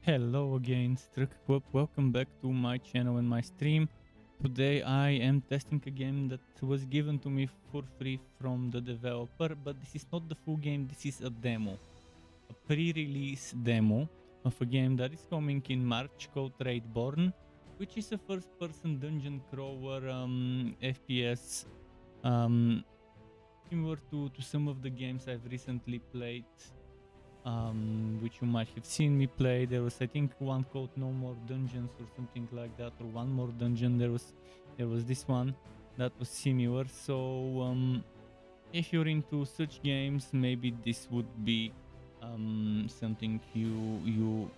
Hello again, Struck. Welcome back to my channel and my stream. Today I am testing a game that was given to me for free from the developer, but this is not the full game, this is a demo. A pre-release demo of a game that is coming in March called RAIDBORN, which is a first-person dungeon crawler FPS similar to some of the games I've recently played. Which you might have seen me play. There was, I think, one called No More Dungeons or something like that, or One More Dungeon. There was this one that was similar. So if you're into such games, maybe this would be something you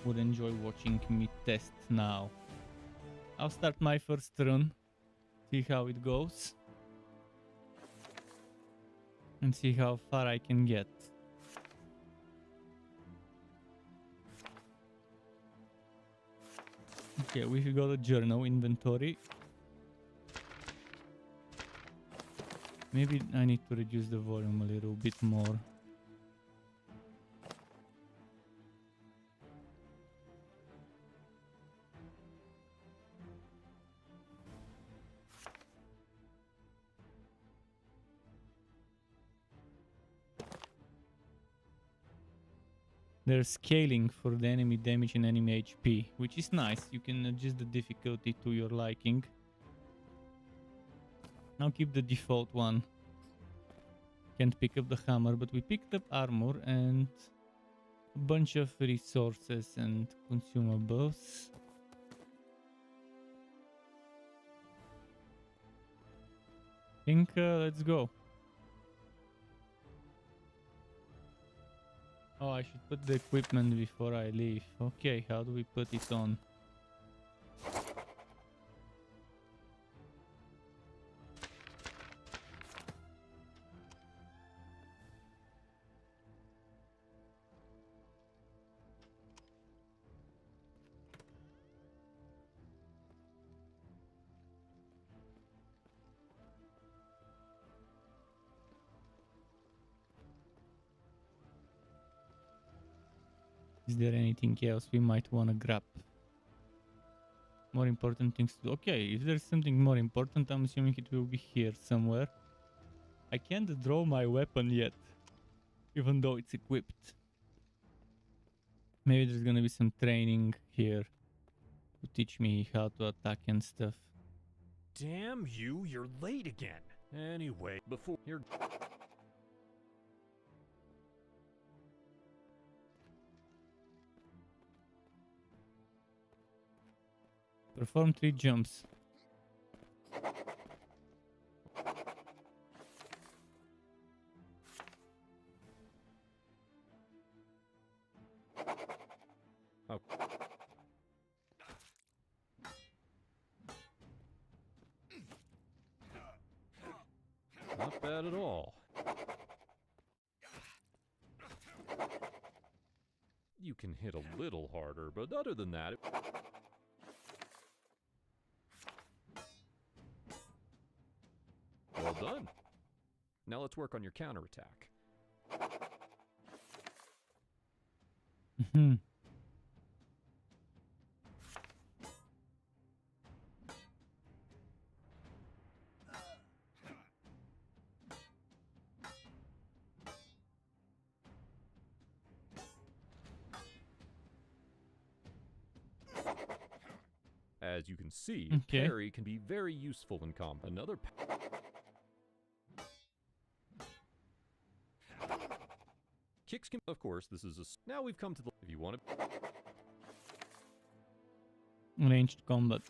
would enjoy watching me test now. I'll start my first run, see how it goes, and see how far I can get. Okay, we've got a journal inventory. Maybe I need to reduce the volume a little bit more. There's scaling for the enemy damage and enemy HP, which is nice. You can adjust the difficulty to your liking. I'll keep the default one. Can't pick up the hammer, but we picked up armor and a bunch of resources and consumables. Let's go. Oh, I should put the equipment before I leave. Okay, how do we put it on? Is there anything else we might want to grab? More important things to do. Okay, if there's something more important, I'm assuming it will be here somewhere. I can't draw my weapon yet, even though it's equipped. Maybe there's gonna be some training here to teach me how to attack and stuff. Damn you, you're late again. Anyway, before you're... Perform 3 jumps. Oh. Not bad at all. You can hit a little harder, but other than that... Well done. Now let's work on your counterattack. Hmm. As you can see, Okay. parry can be very useful in combat. Another... Kicks can... Of course, this is a... Now we've come to the... If you want to... Ranged combat.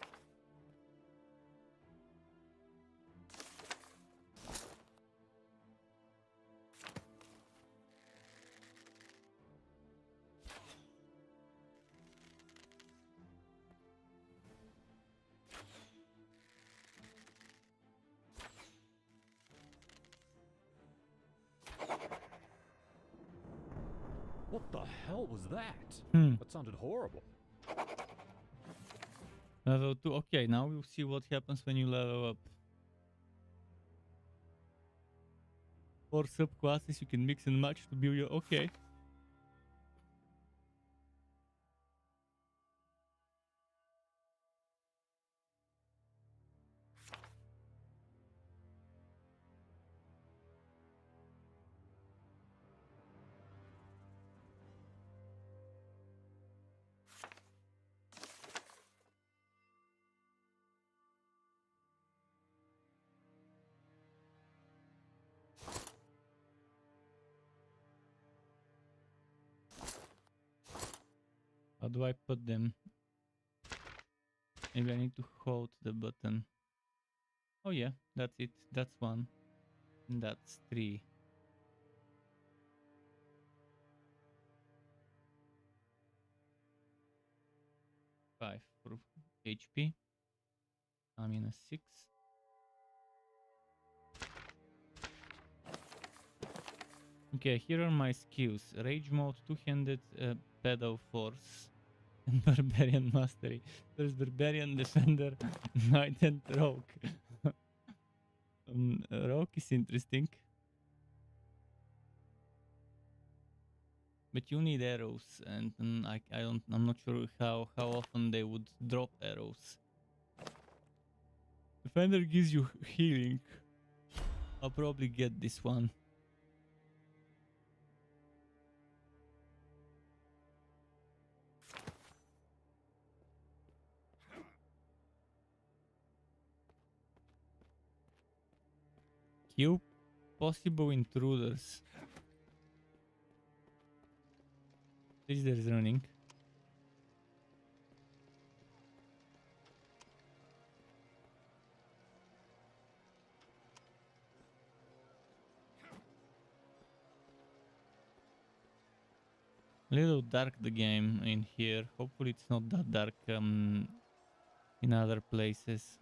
What the hell was that? That sounded horrible. Level 2. Okay, now we'll see what happens when you level up. 4 subclasses you can mix and match to build your... Okay. do I put them? Maybe I need to hold the button. Oh yeah, that's it. That's one. And that's 3. Five for HP. I'm in a 6. Okay, here are my skills. Rage mode, two-handed pedal force, and barbarian mastery. There's barbarian, defender, knight, and rogue. Rogue is interesting. But you need arrows, and I'm not sure how often they would drop arrows. Defender gives you healing. I'll probably get this one. Kill possible intruders. This there is running. A little dark the game in here. Hopefully it's not that dark in other places.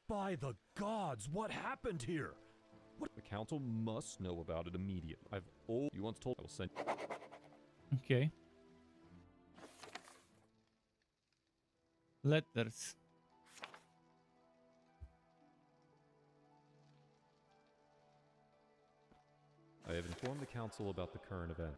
By the gods, what happened here? What? The council must know about it immediately. You once told I will send. Okay. Letters. I have informed the council about the current event.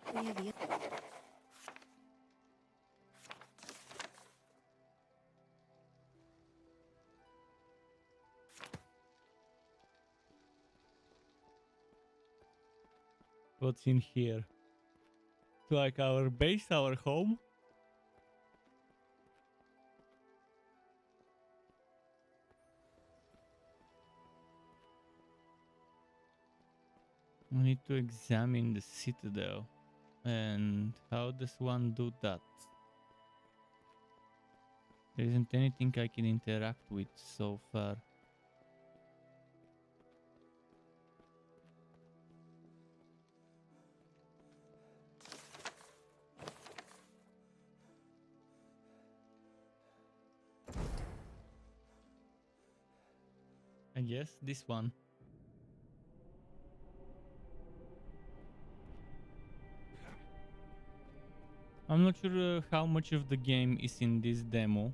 What's in here? It's like our base, our home. We need to examine the citadel. And how does one do that? There isn't anything I can interact with so far. I guess this one. I'm not sure how much of the game is in this demo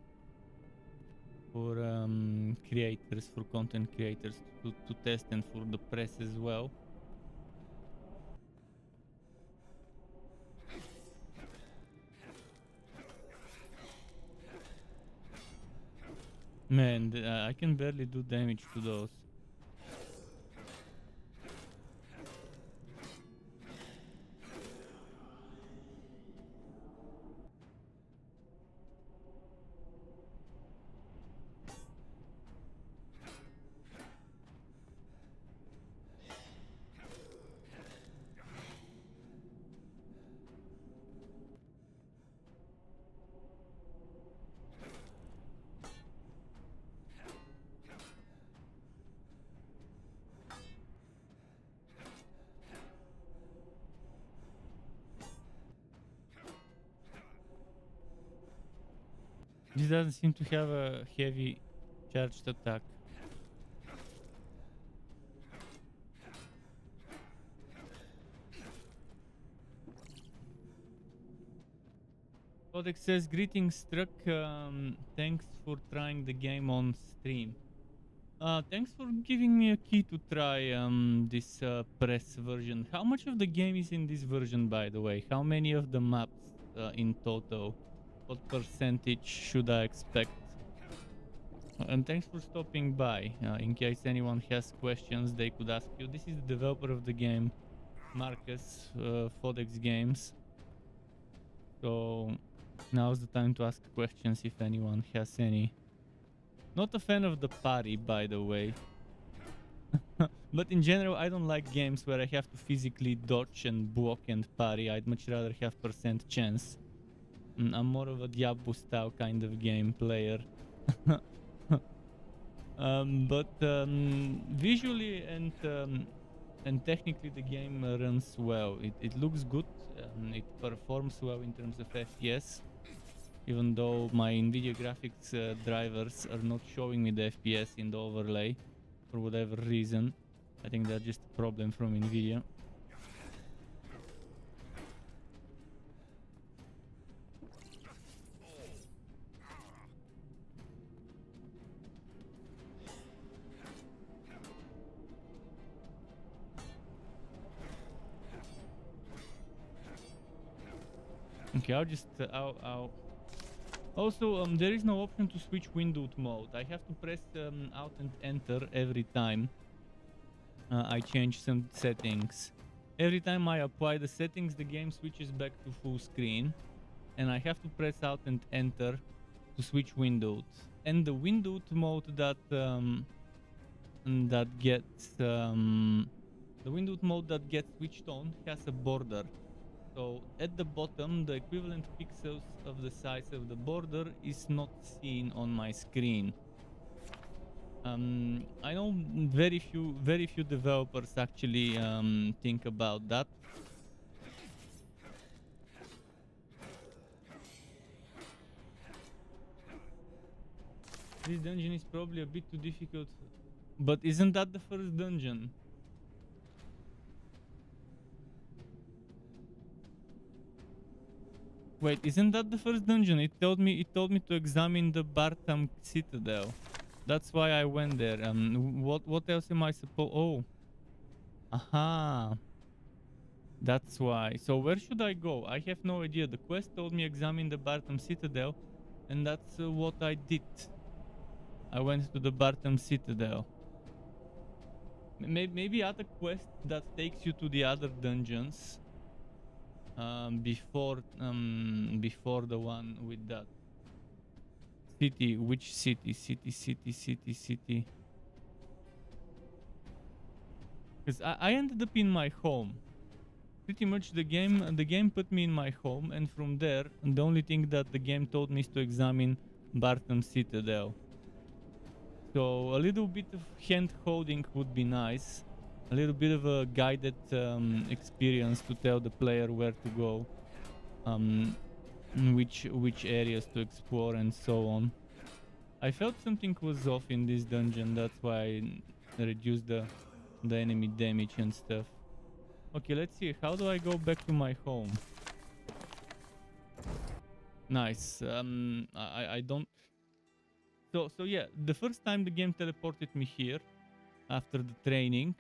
for creators, for content creators to test, and for the press as well. Man, I can barely do damage to those. This doesn't seem to have a heavy charged attack. Codex says, greetings Truck, thanks for trying the game on stream. Thanks for giving me a key to try this press version. How much of the game is in this version, by the way? How many of the maps in total? What percentage should I expect? And thanks for stopping by. In case anyone has questions, they could ask you. This is the developer of the game, Marcus, Fodex Games. So now's the time to ask questions if anyone has any. Not a fan of the parry, by the way. But in general, I don't like games where I have to physically dodge and block and parry. I'd much rather have percent chance. I'm more of a Diablo style kind of game player. But visually and technically the game runs well. It looks good. It performs well in terms of FPS. Even though my NVIDIA graphics drivers are not showing me the FPS in the overlay for whatever reason. I think that's just a problem from NVIDIA. Okay, I'll just I'll also there is no option to switch windowed mode. I have to press Alt and Enter every time I change some settings. Every time I apply the settings, the game switches back to full screen, and I have to press Alt and Enter to switch windowed. And the windowed mode that gets the windowed mode that gets switched on has a border. So at the bottom, the equivalent pixels of the size of the border is not seen on my screen. I know very few developers actually think about that. This dungeon is probably a bit too difficult, but isn't that the first dungeon? Wait, isn't that the first dungeon? It told me to examine the Bartam Citadel. That's why I went there. What else am I supposed? Oh, aha. That's why. So where should I go? I have no idea. The quest told me examine the Bartam Citadel, and that's what I did. I went to the Bartam Citadel. Maybe other quest that takes you to the other dungeons. Before the one with that city. Which city? City. Because I ended up in my home. Pretty much the game put me in my home, and from there the only thing that the game told me is to examine Bartam Citadel. So a little bit of hand holding would be nice. A little bit of a guided experience to tell the player where to go, which areas to explore and so on. I felt something was off in this dungeon, that's why I reduced the enemy damage and stuff. Okay, let's see, how do I go back to my home? Nice. I don't... So yeah, the first time the game teleported me here after the training.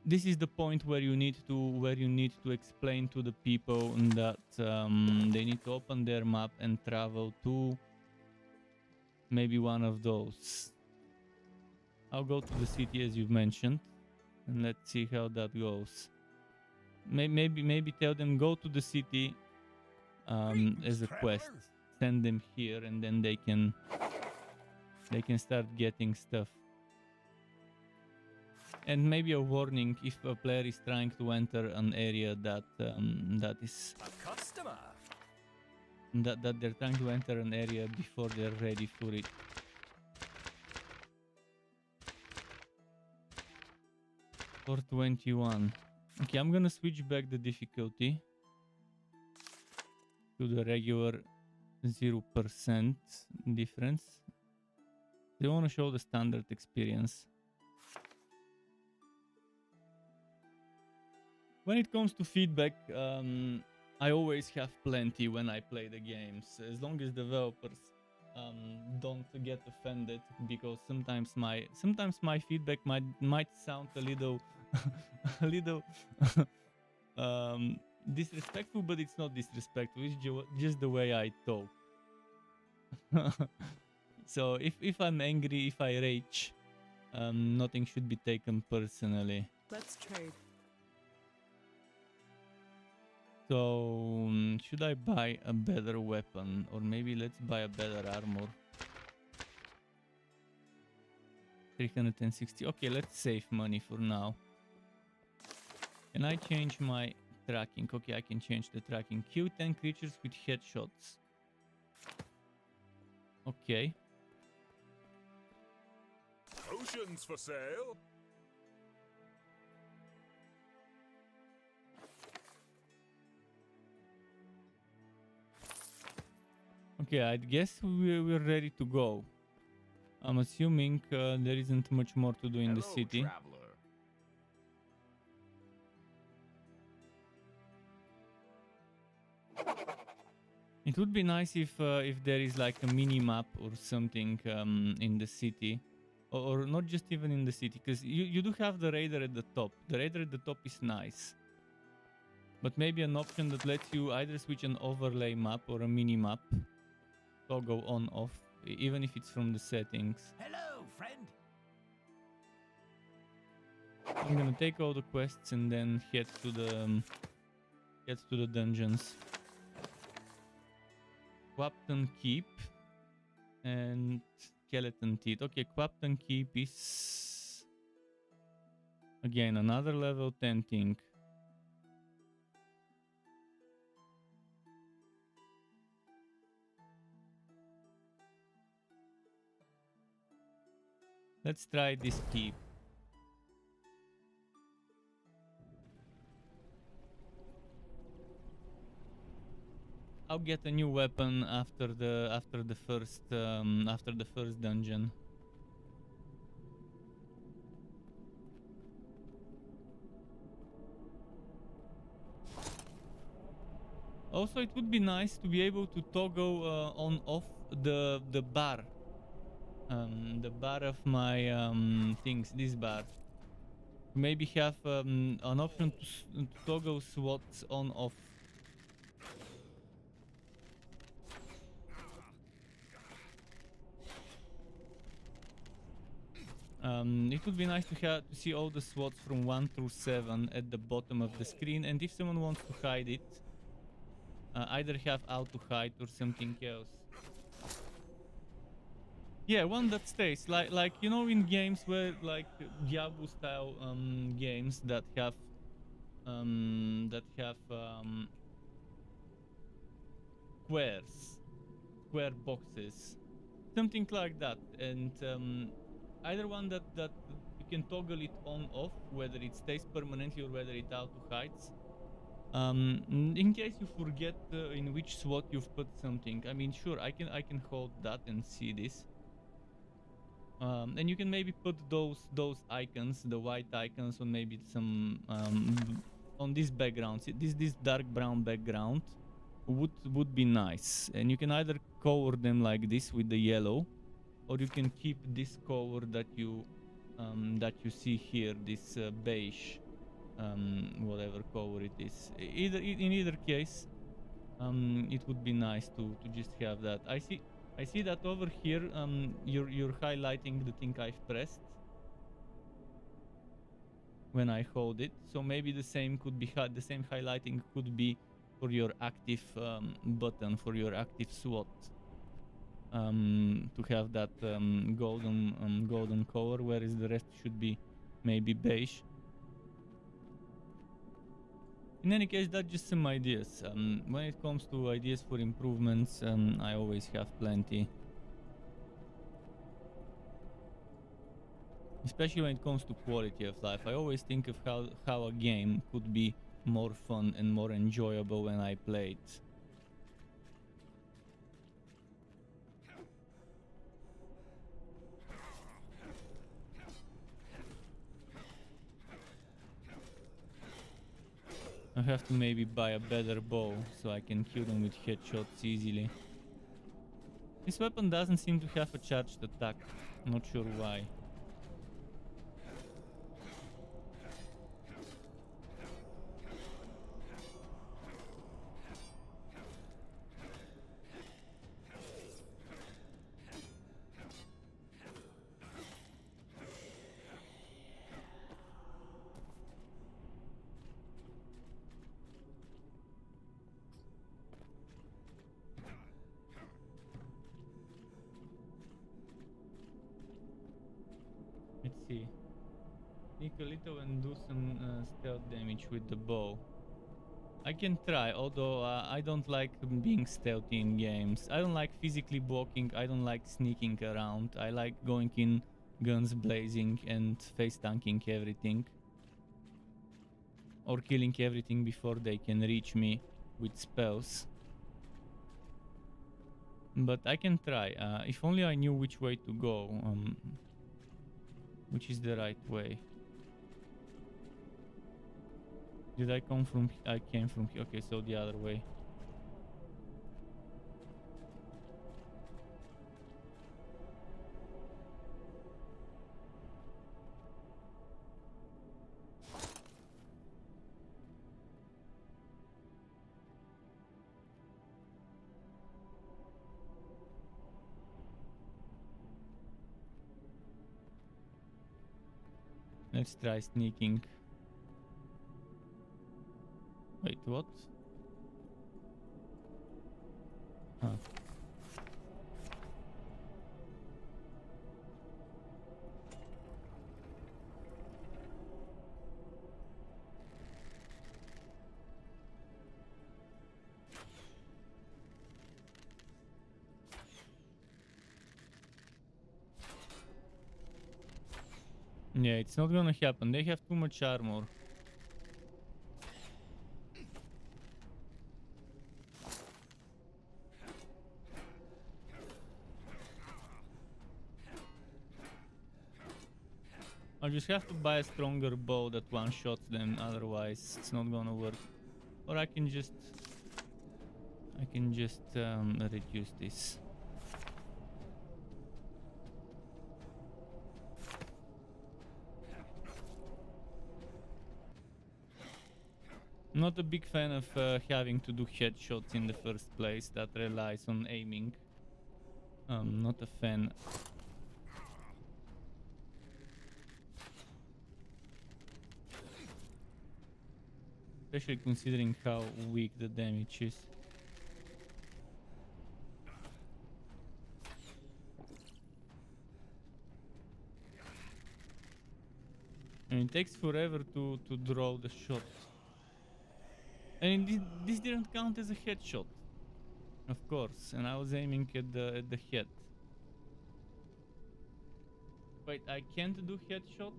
This is the point where you need to explain to the people that they need to open their map and travel to maybe one of those. I'll go to the city as you've mentioned, and let's see how that goes. Maybe tell them go to the city as a quest. Send them here, and then they can start getting stuff. And maybe a warning if a player is trying to enter an area that they're trying to enter an area before they're ready for it. For 21. Okay, I'm gonna switch back the difficulty to the regular 0% difference. They want to show the standard experience. When it comes to feedback, I always have plenty when I play the games, as long as developers don't get offended, because sometimes my feedback might sound a little disrespectful, but it's not disrespectful. It's just the way I talk. So if I'm angry, if I rage, nothing should be taken personally. Let's trade. So should I buy a better weapon, or maybe let's buy a better armor? 360. Okay, let's save money for now. Can I change my tracking? Okay, I can change the tracking. Kill 10 creatures with headshots. Okay. Potions for sale? Okay, I guess we're ready to go. I'm assuming there isn't much more to do in the city. Traveler. It would be nice if there is like a mini map or something in the city, or not just even in the city, because you do have the raider at the top. The raider at the top is nice, but maybe an option that lets you either switch an overlay map or a mini map, toggle on off, even if it's from the settings. Hello, friend. I'm gonna take all the quests and then head to the dungeons. Quapton Keep and Skeleton Teeth. Okay, Quapton Keep is again another level 10 thing. Let's try this keep. I'll get a new weapon after the first dungeon. Also, it would be nice to be able to toggle on off the bar, the bar of my things. This bar. Maybe have an option to toggle SWATs on off. It would be nice to see all the SWATs from 1 through 7 at the bottom of the screen, and if someone wants to hide it, either have auto hide or something else. Yeah, one that stays, like you know, in games where like Diablo style games that have square boxes, something like that, and either one that you can toggle it on off, whether it stays permanently or whether it auto hides. In case you forget in which SWAT you've put something. I mean, sure, I can hold that and see this. And you can maybe put those icons, the white icons, on maybe some on this background. See, this dark brown background would be nice, and you can either color them like this with the yellow, or you can keep this color that you see here, this beige, whatever color it is. In either case, it would be nice to just have that. I see that over here. You're highlighting the thing I've pressed when I hold it. So maybe the same could be the same highlighting could be for your active button, for your active SWAT. To have that golden color, whereas the rest should be maybe beige. In any case, that's just some ideas. When it comes to ideas for improvements, I always have plenty. Especially when it comes to quality of life. I always think of how a game could be more fun and more enjoyable when I play it. I have to maybe buy a better bow so I can kill them with headshots easily. This weapon doesn't seem to have a charged attack. Not sure why. see. Sneak a little and do some stealth damage with the bow. I can try, although I don't like being stealthy in games. I don't like physically blocking, I don't like sneaking around. I like going in guns blazing and face tanking everything. Or killing everything before they can reach me with spells. But I can try. If only I knew which way to go. Which is the right way. Did I come from... I came from... Okay, so the other way. Let's try sneaking. Wait, what? Huh. Yeah, it's not gonna happen. They have too much armor. I'll just have to buy a stronger bow that one-shots them, otherwise it's not gonna work. Or I can just reduce this. Not a big fan of having to do headshots in the first place. That relies on aiming. Not a fan. Especially considering how weak the damage is. And it takes forever to draw the shot. And this didn't count as a headshot, of course, and I was aiming at the head. Wait, I can't do headshot?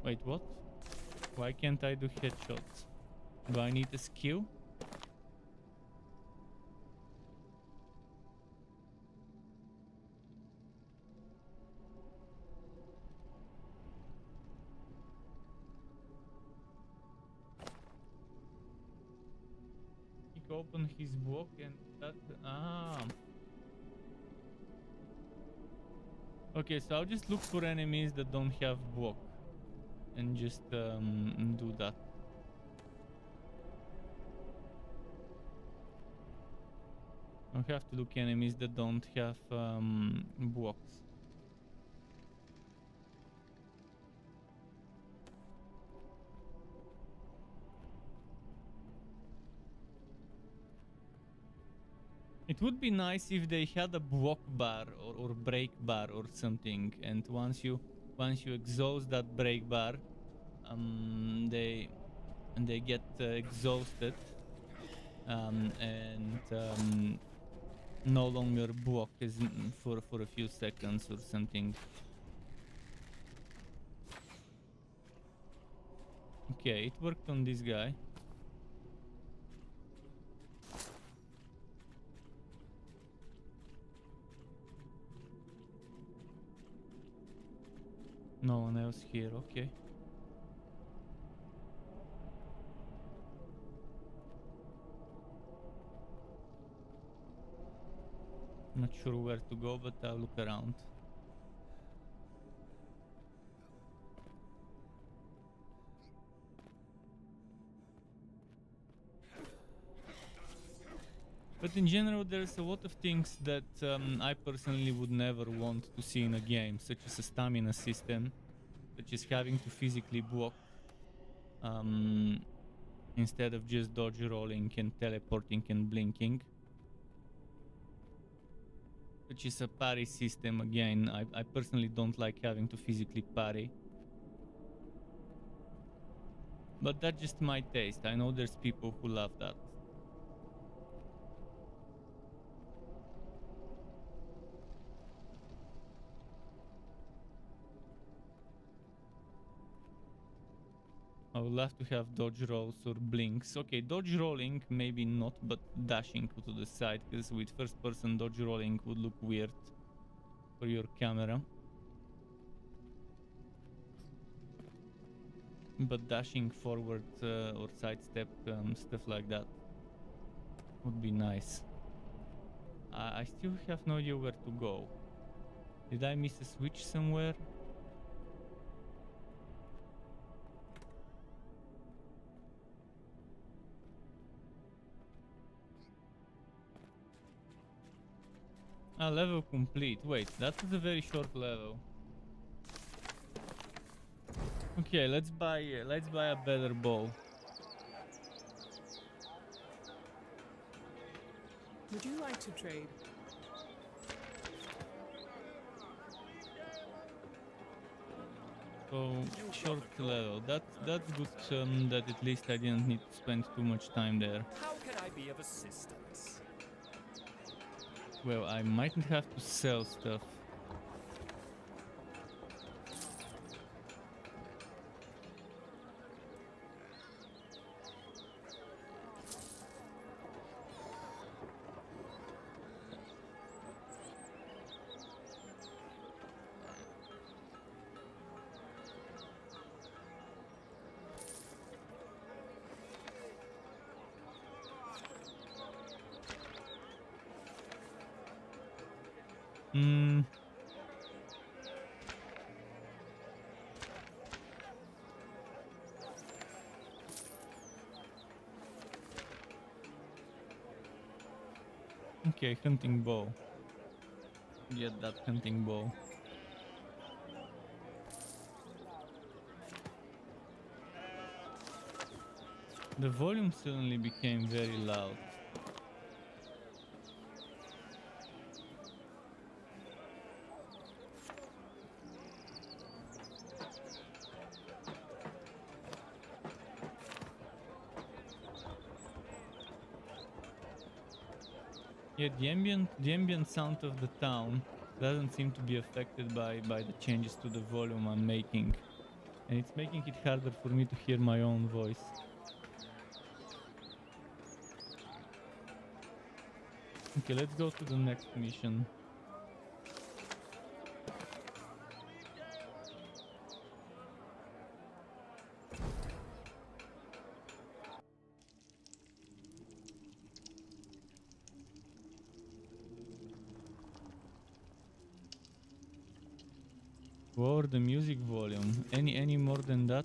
Wait, what? Why can't I do headshots? Do I need a skill? Open his block and that... Okay, so I'll just look for enemies that don't have block and just do that. I'll have to look enemies that don't have blocks. It would be nice if they had a block bar or break bar or something, and once you exhaust that break bar, they get exhausted and no longer block is for a few seconds or something. Okay, it worked on this guy. No one else here, okay. Not sure where to go, but I'll look around. But in general, there's a lot of things that I personally would never want to see in a game, such as a stamina system, such as having to physically block instead of just dodge rolling and teleporting and blinking, which is a parry system. Again, I personally don't like having to physically parry, but that's just my taste. I know there's people who love that. I would love to have dodge rolls or blinks. Okay, dodge rolling maybe not, but dashing to the side, because with first person dodge rolling would look weird for your camera. But dashing forward or sidestep, stuff like that would be nice. I still have no idea where to go. Did I miss a switch somewhere? Ah, level complete. Wait, that was a very short level. Okay, let's buy a better bow. Would you like to trade? So short level. That's good. That at least I didn't need to spend too much time there. How can I be of assistance? Well, I mightn't have to sell stuff. Okay, hunting bow. Get that hunting bow. The volume suddenly became very loud. Yeah, the ambient sound of the town doesn't seem to be affected by the changes to the volume I'm making, and it's making it harder for me to hear my own voice. Okay, let's go to the next mission. Lower the music volume. Any more than that?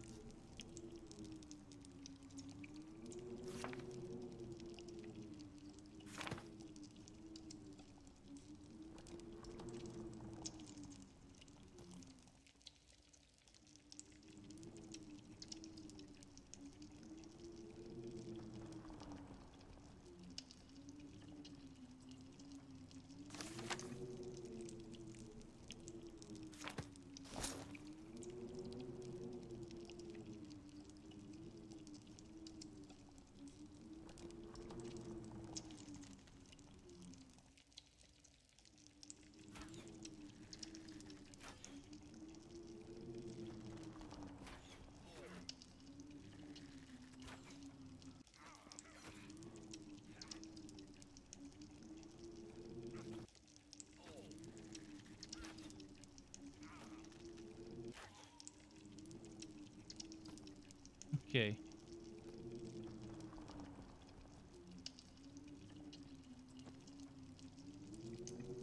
Okay.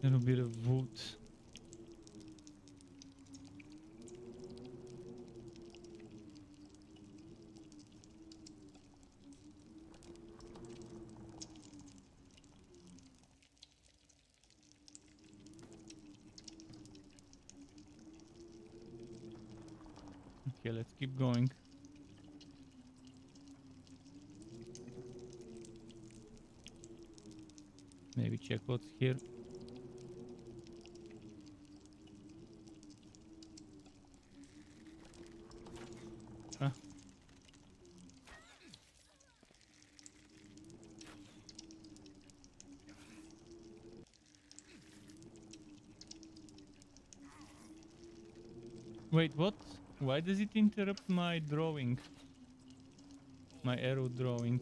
Little bit of wood. Okay, let's keep going. check what's here. Ah. Wait, what? Why does it interrupt my drawing? My arrow drawing.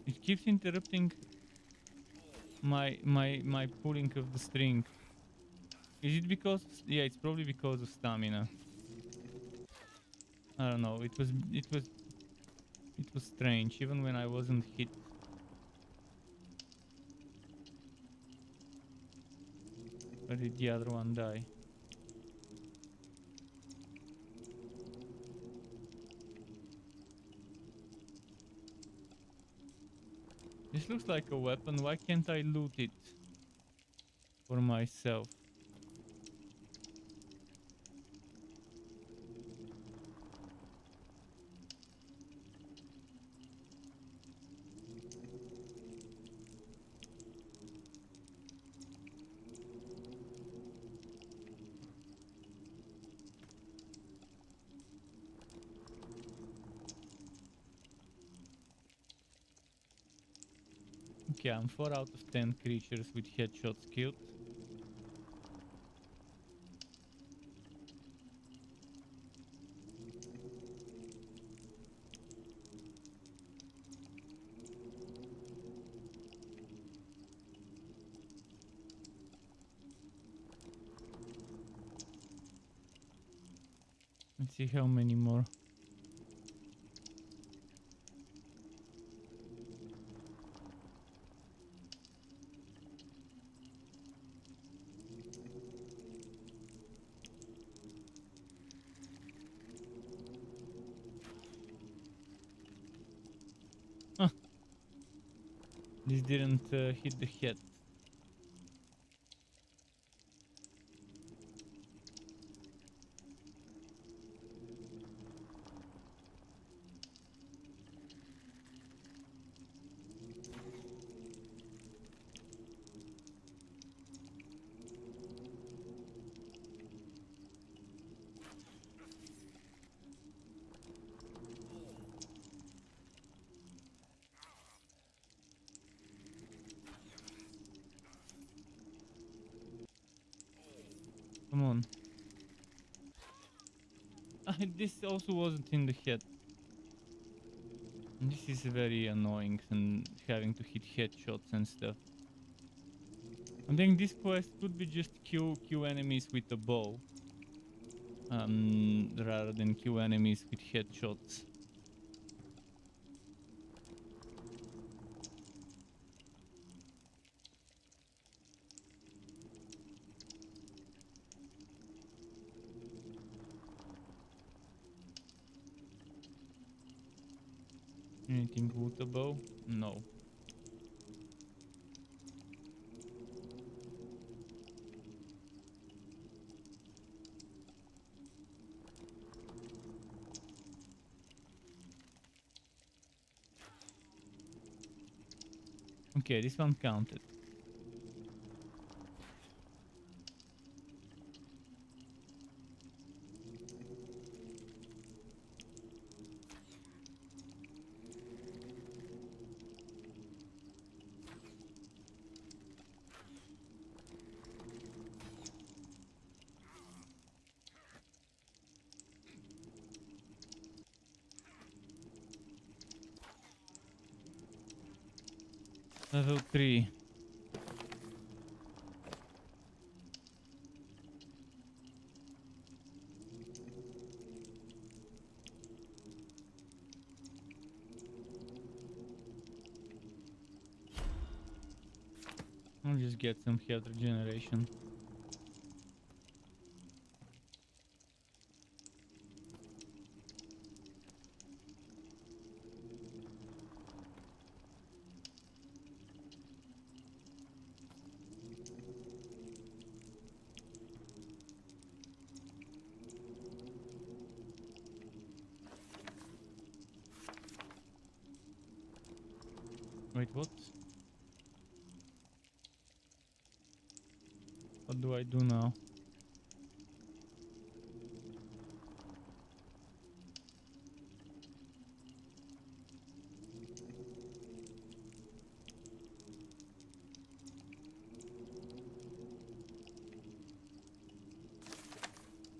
It keeps interrupting my pulling of the string. Is it because? Yeah, it's probably because of stamina. I don't know. It was strange even when I wasn't hit. Where did the other one die? This looks like a weapon. Why can't I loot it for myself? Okay, I'm 4 out of 10 creatures with headshots killed. Let's see how many more. Huh. This didn't hit the head. Come on. This also wasn't in the head. This is very annoying and having to hit headshots and stuff. I think this quest could be just kill enemies with a bow. Rather than kill enemies with headshots. Anything with a bow? No. Okay, this one counted. Level 3. I'll just get some health regeneration. Wait, what? What do I do now?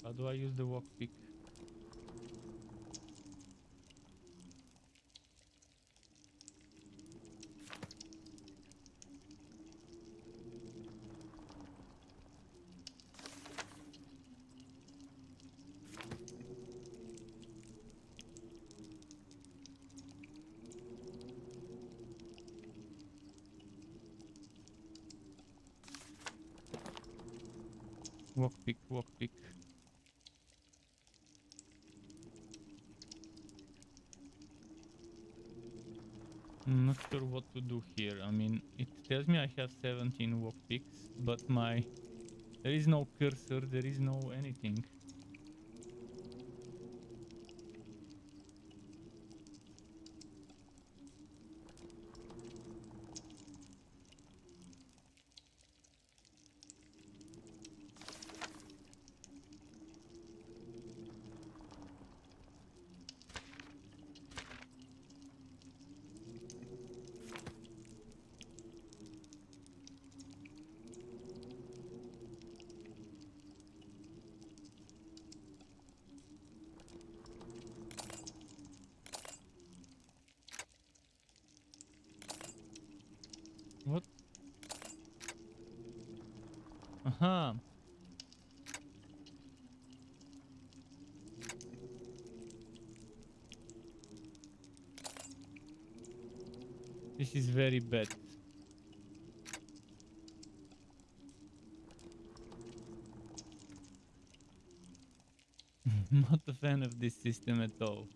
How do I use the walk pick? Walk pick, walk pick. I'm not sure what to do here. I mean, it tells me I have 17 walk picks, but there is no cursor, there is no anything. What? Aha! This is very bad. Not a fan of this system at all.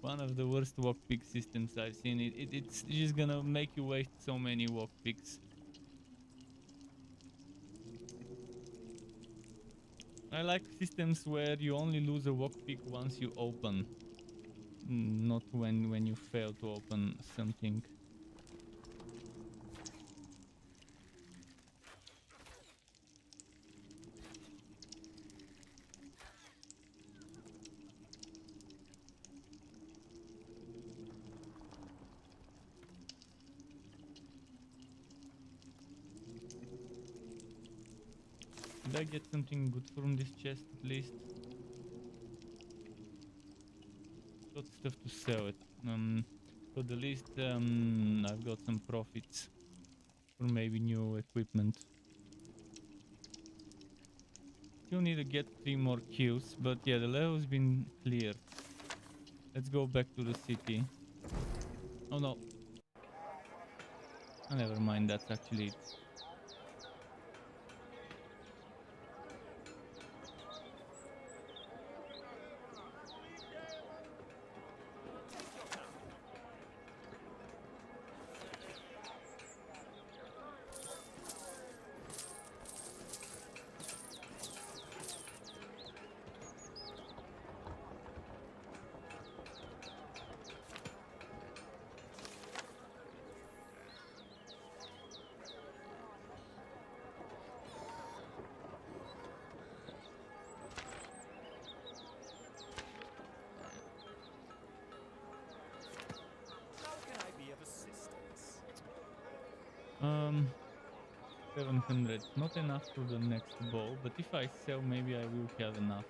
One of the worst walk pick systems I've seen. It's just gonna make you waste so many walk picks. I like systems where you only lose a walk pick once you open, not when you fail to open something. Did I get something good from this chest at least? Got stuff to sell it. So the least I've got some profits for maybe new equipment. Still need to get 3 more kills, but yeah, the level's been cleared. Let's go back to the city. Oh no. Oh, never mind, that's actually it. How can I be of assistance? 700. Not enough for the next bow, but if I sell, maybe I will have enough.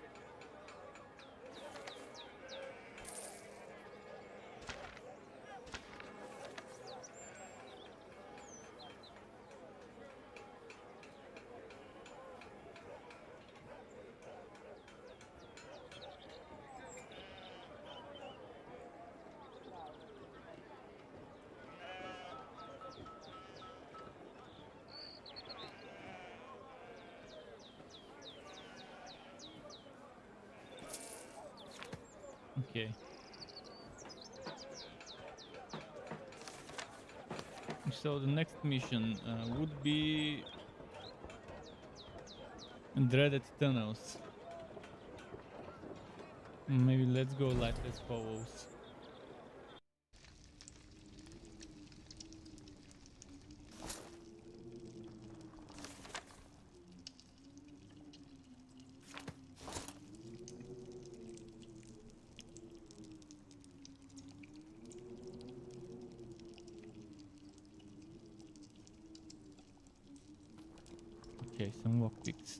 Okay. So the next mission would be dreaded tunnels. Maybe let's go lightless follows. Okay, some lockpicks.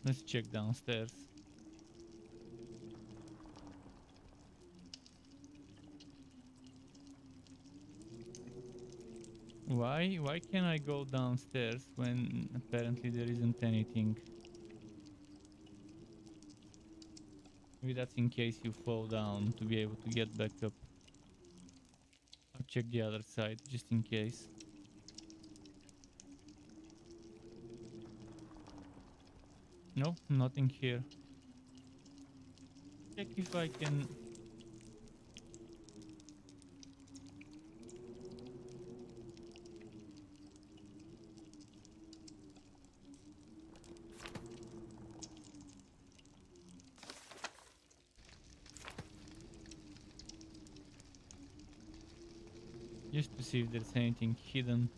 Let's check downstairs. Why can't I go downstairs when apparently there isn't anything? Maybe that's in case you fall down to be able to get back up. I'll check the other side just in case. No, nothing here. Check if I can... just to see if there's anything hidden.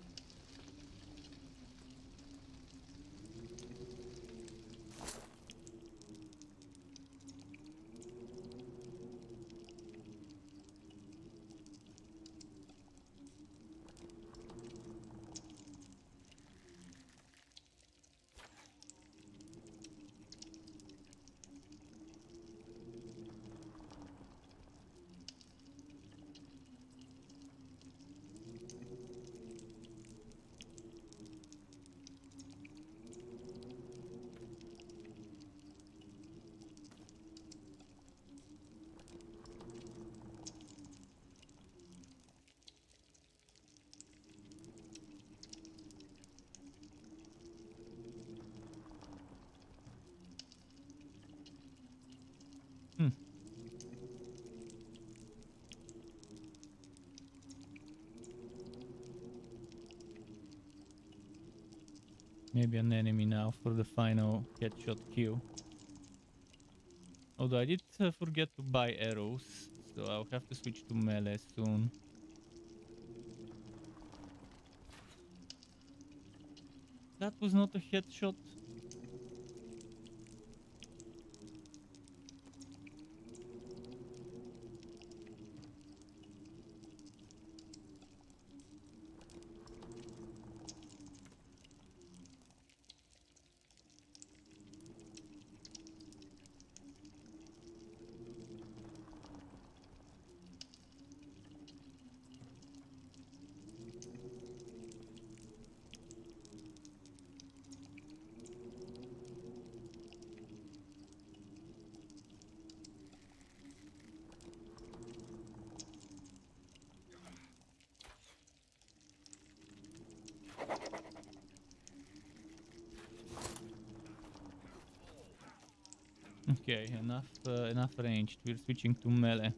Maybe an enemy now for the final headshot kill. Although I did forget to buy arrows, so I'll have to switch to melee soon. That was not a headshot. Okay, enough ranged. We're switching to melee.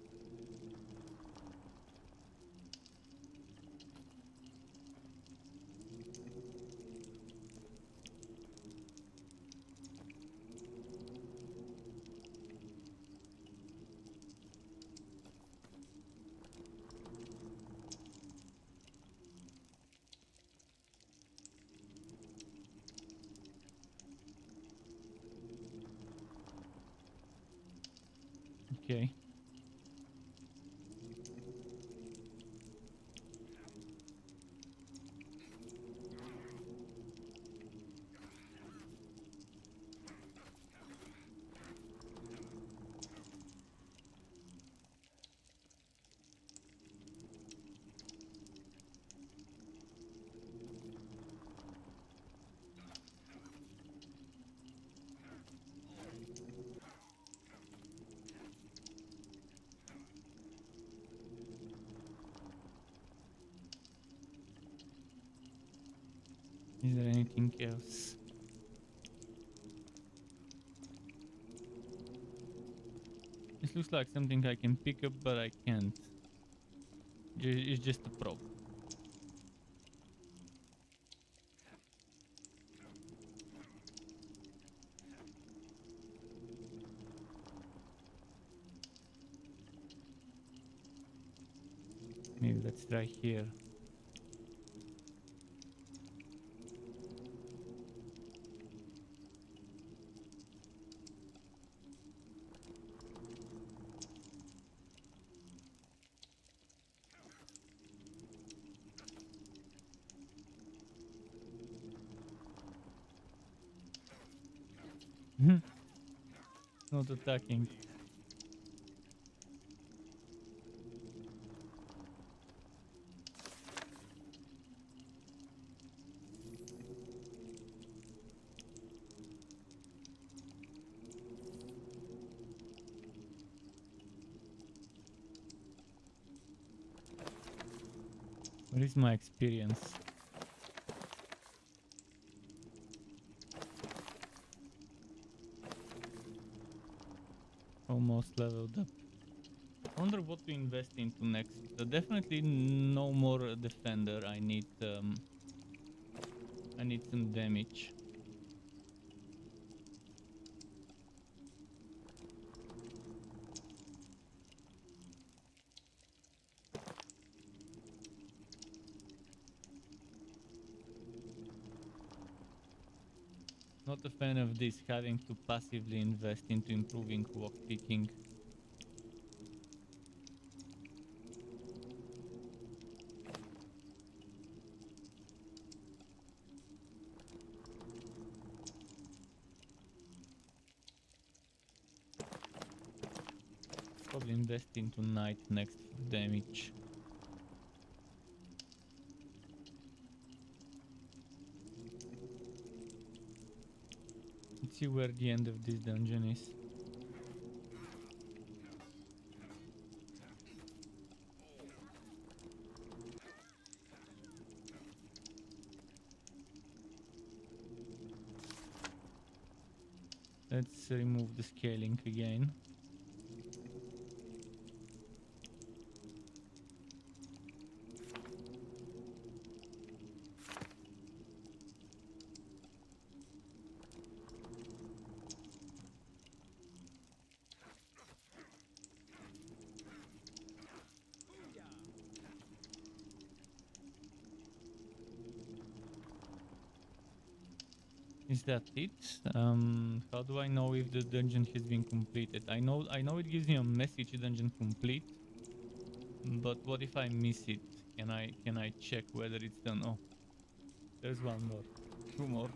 Okay. Is there anything else? This looks like something I can pick up, but I can't. It's just a prop. Let's try here. Not attacking. Where is my experience? Almost leveled up. I wonder what to invest into next. Definitely no more defender. I need some damage. Not a fan of this, having to passively invest into improving lockpicking. Probably invest into knight next for damage. Let's see where the end of this dungeon is. Let's remove the scaling again. Is that it? How do I know if the dungeon has been completed? I know it gives me a message dungeon complete, but what if I miss it? Can I check whether it's done? Oh, there's one more, two more.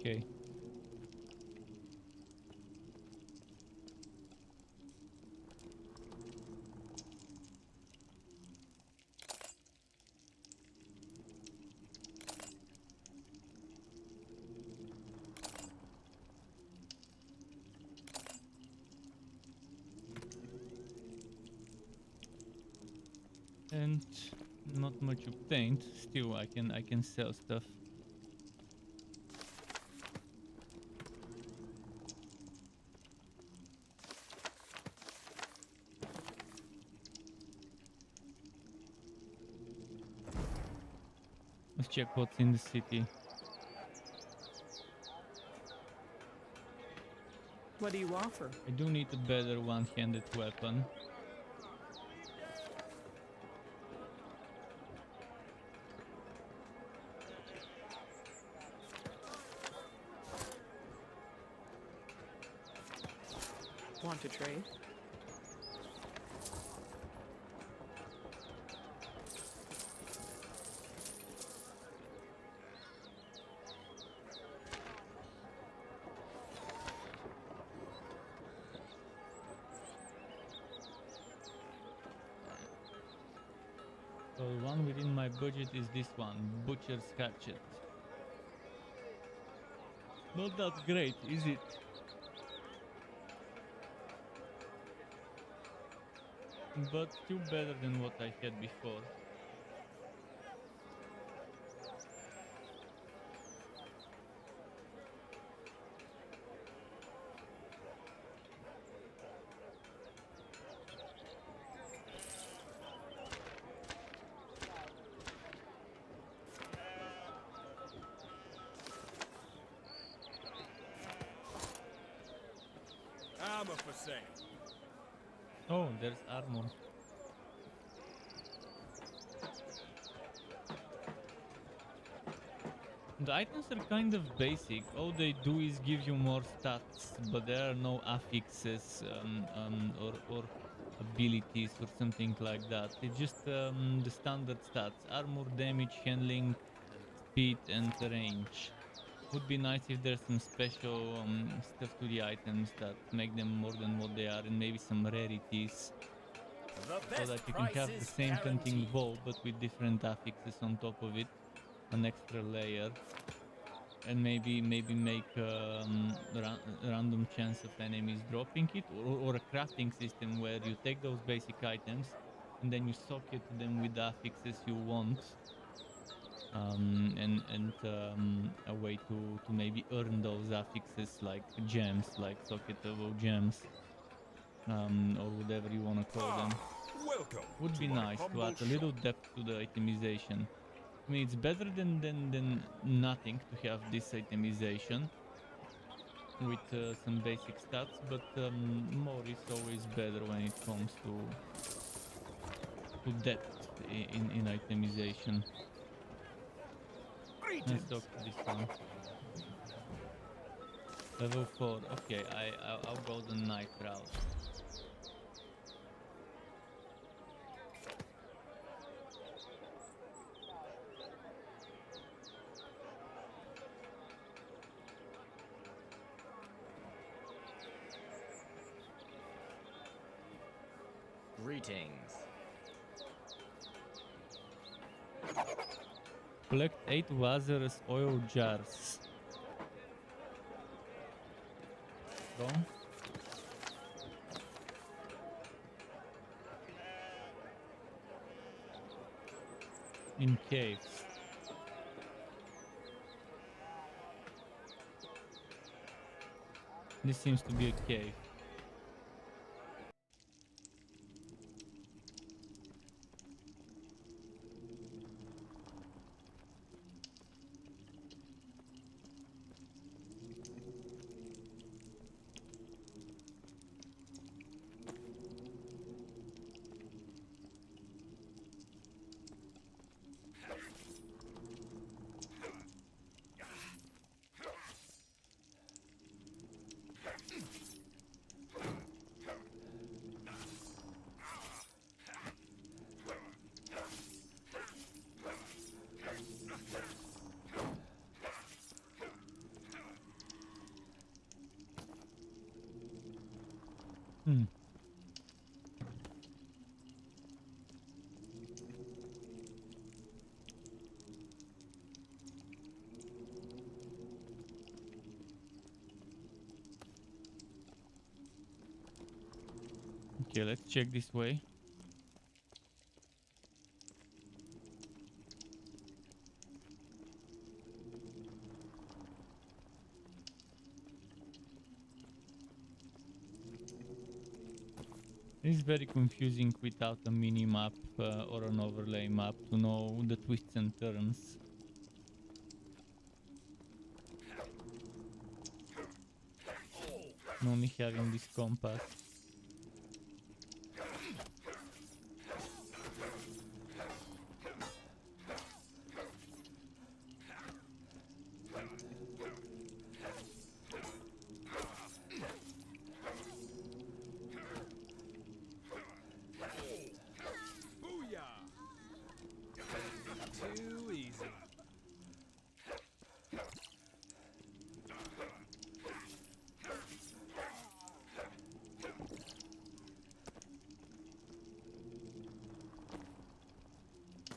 Okay. And not much obtained. Still, I can sell stuff. Let's check what's in the city. What do you offer? I do need a better one-handed weapon. Want to trade? So the one within my budget is this one, Butcher's Hatchet. Not that great, is it? but still better than what I had before. Armor for sale. Oh, there's armor. The items are kind of basic. All they do is give you more stats, but there are no affixes or abilities or something like that. It's just the standard stats: armor, damage, handling, speed, and range. Would be nice if there's some special stuff to the items that make them more than what they are, and maybe some rarities, The so best that you can have the prices same hunting guaranteed. bow but with different affixes on top of it, an extra layer, and maybe make random chance of enemies dropping it, or a crafting system where you take those basic items and then you socket them with the affixes you want, and a way to maybe earn those affixes like gems, like socketable gems, or whatever you want to call them. Welcome Would to be my nice to humble add a little shop. depth to the itemization. I mean, it's better than nothing to have this itemization with some basic stats, but more is always better when it comes to depth in itemization. Let's talk to this one. Level 4. Okay, I'll go the knight route. Greetings. Collect 8 Lazarus oil jars. From? In caves. This seems to be a cave. Hmm. Okay, let's check this way. It's very confusing without a mini map or an overlay map to know the twists and turns. And only having this compass. Booyah! Too easy.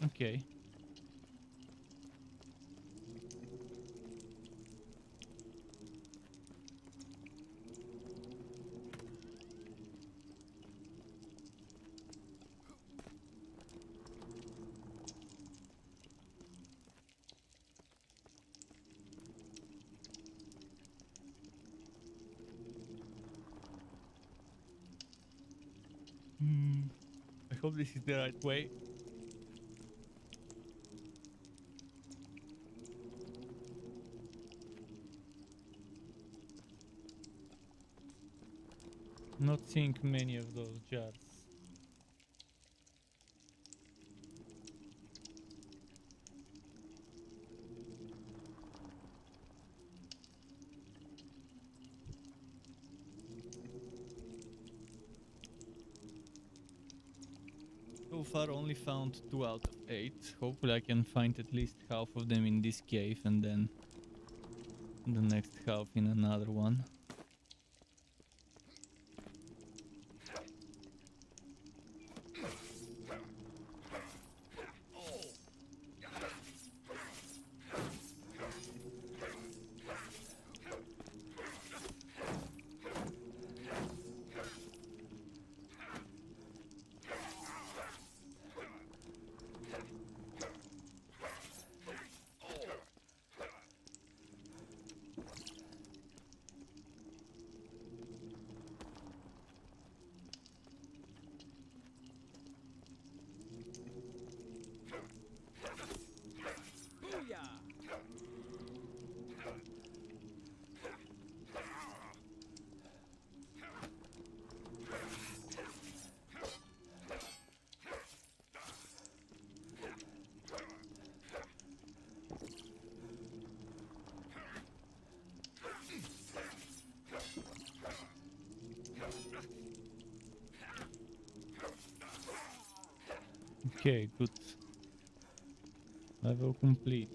Okay. hope this is the right way. Not seeing many of those jars. So far only found 2 out of 8. Hopefully I can find at least half of them in this cave and then the next half in another one. Okay, good. Level complete.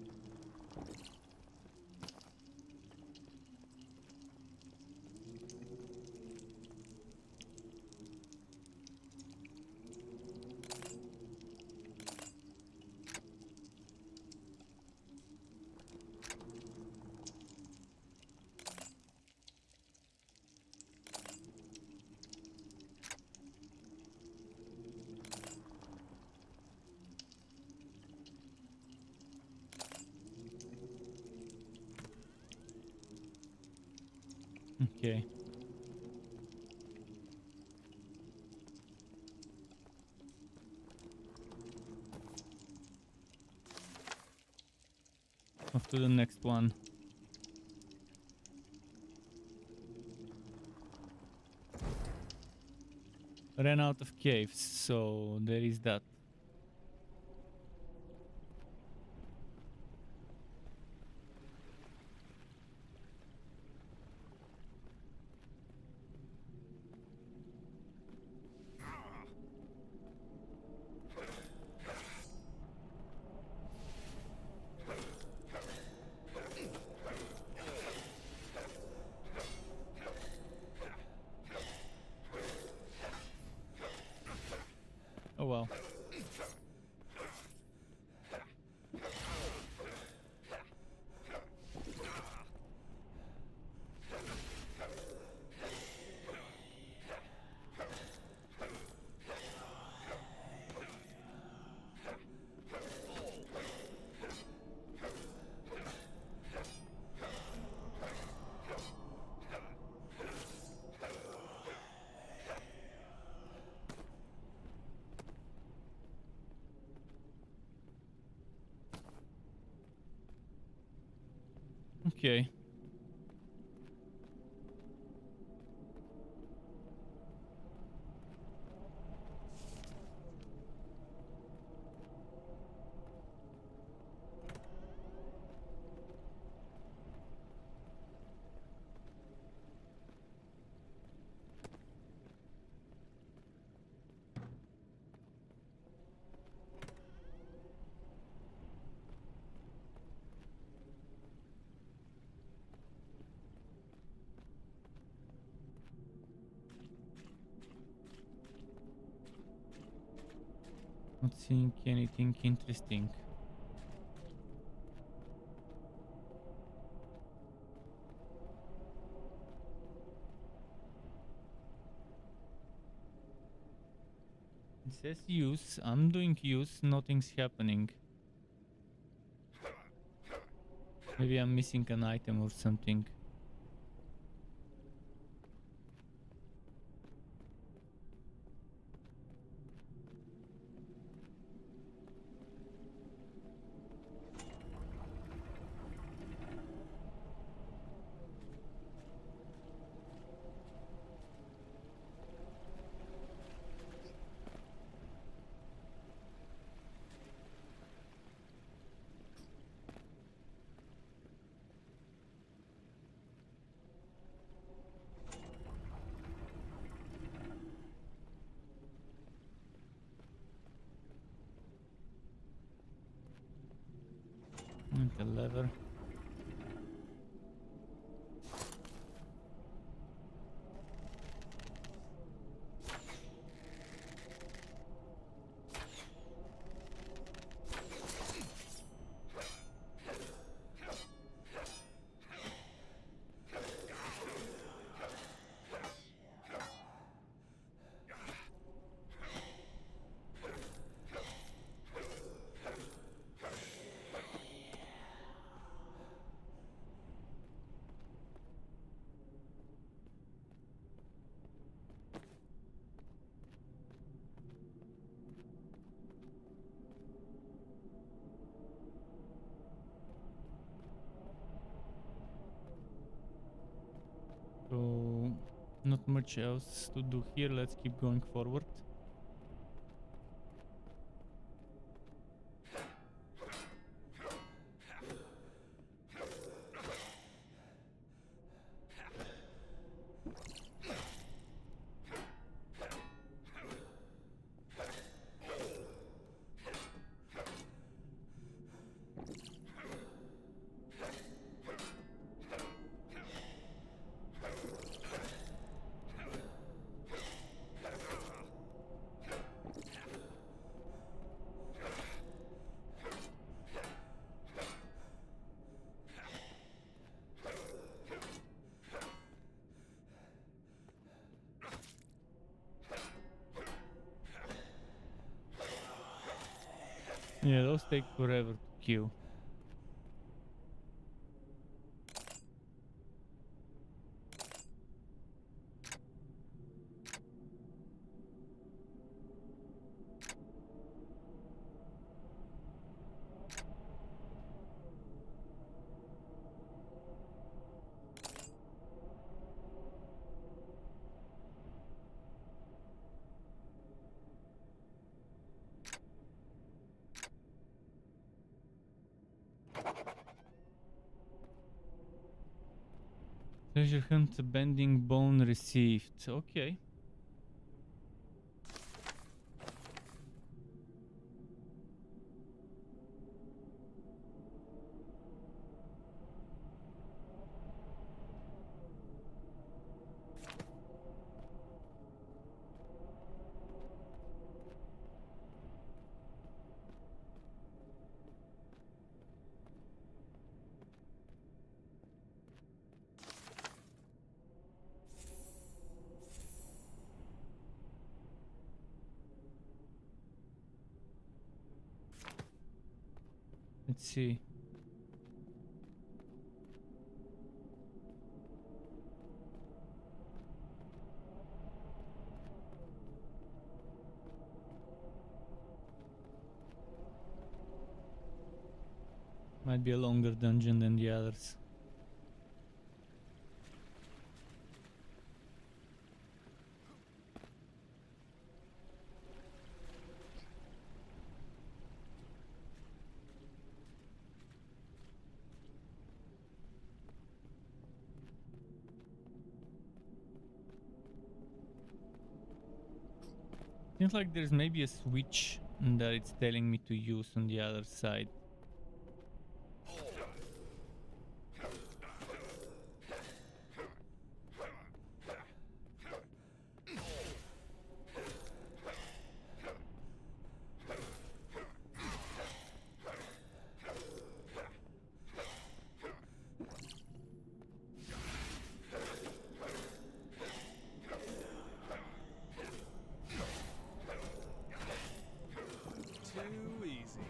Okay. Off to the next one. Ran out of caves, so there is that. Oh well. Okay. Not seeing anything interesting. It says use. I'm doing use. Nothing's happening. Maybe I'm missing an item or something. a lever. So, not much else to do here. Let's keep going forward. Yeah, those take forever to kill. Treasure hunt bending bone received. Okay. Let's see. Might be a longer dungeon than the others. Seems like there's maybe a switch that it's telling me to use on the other side. Too easy.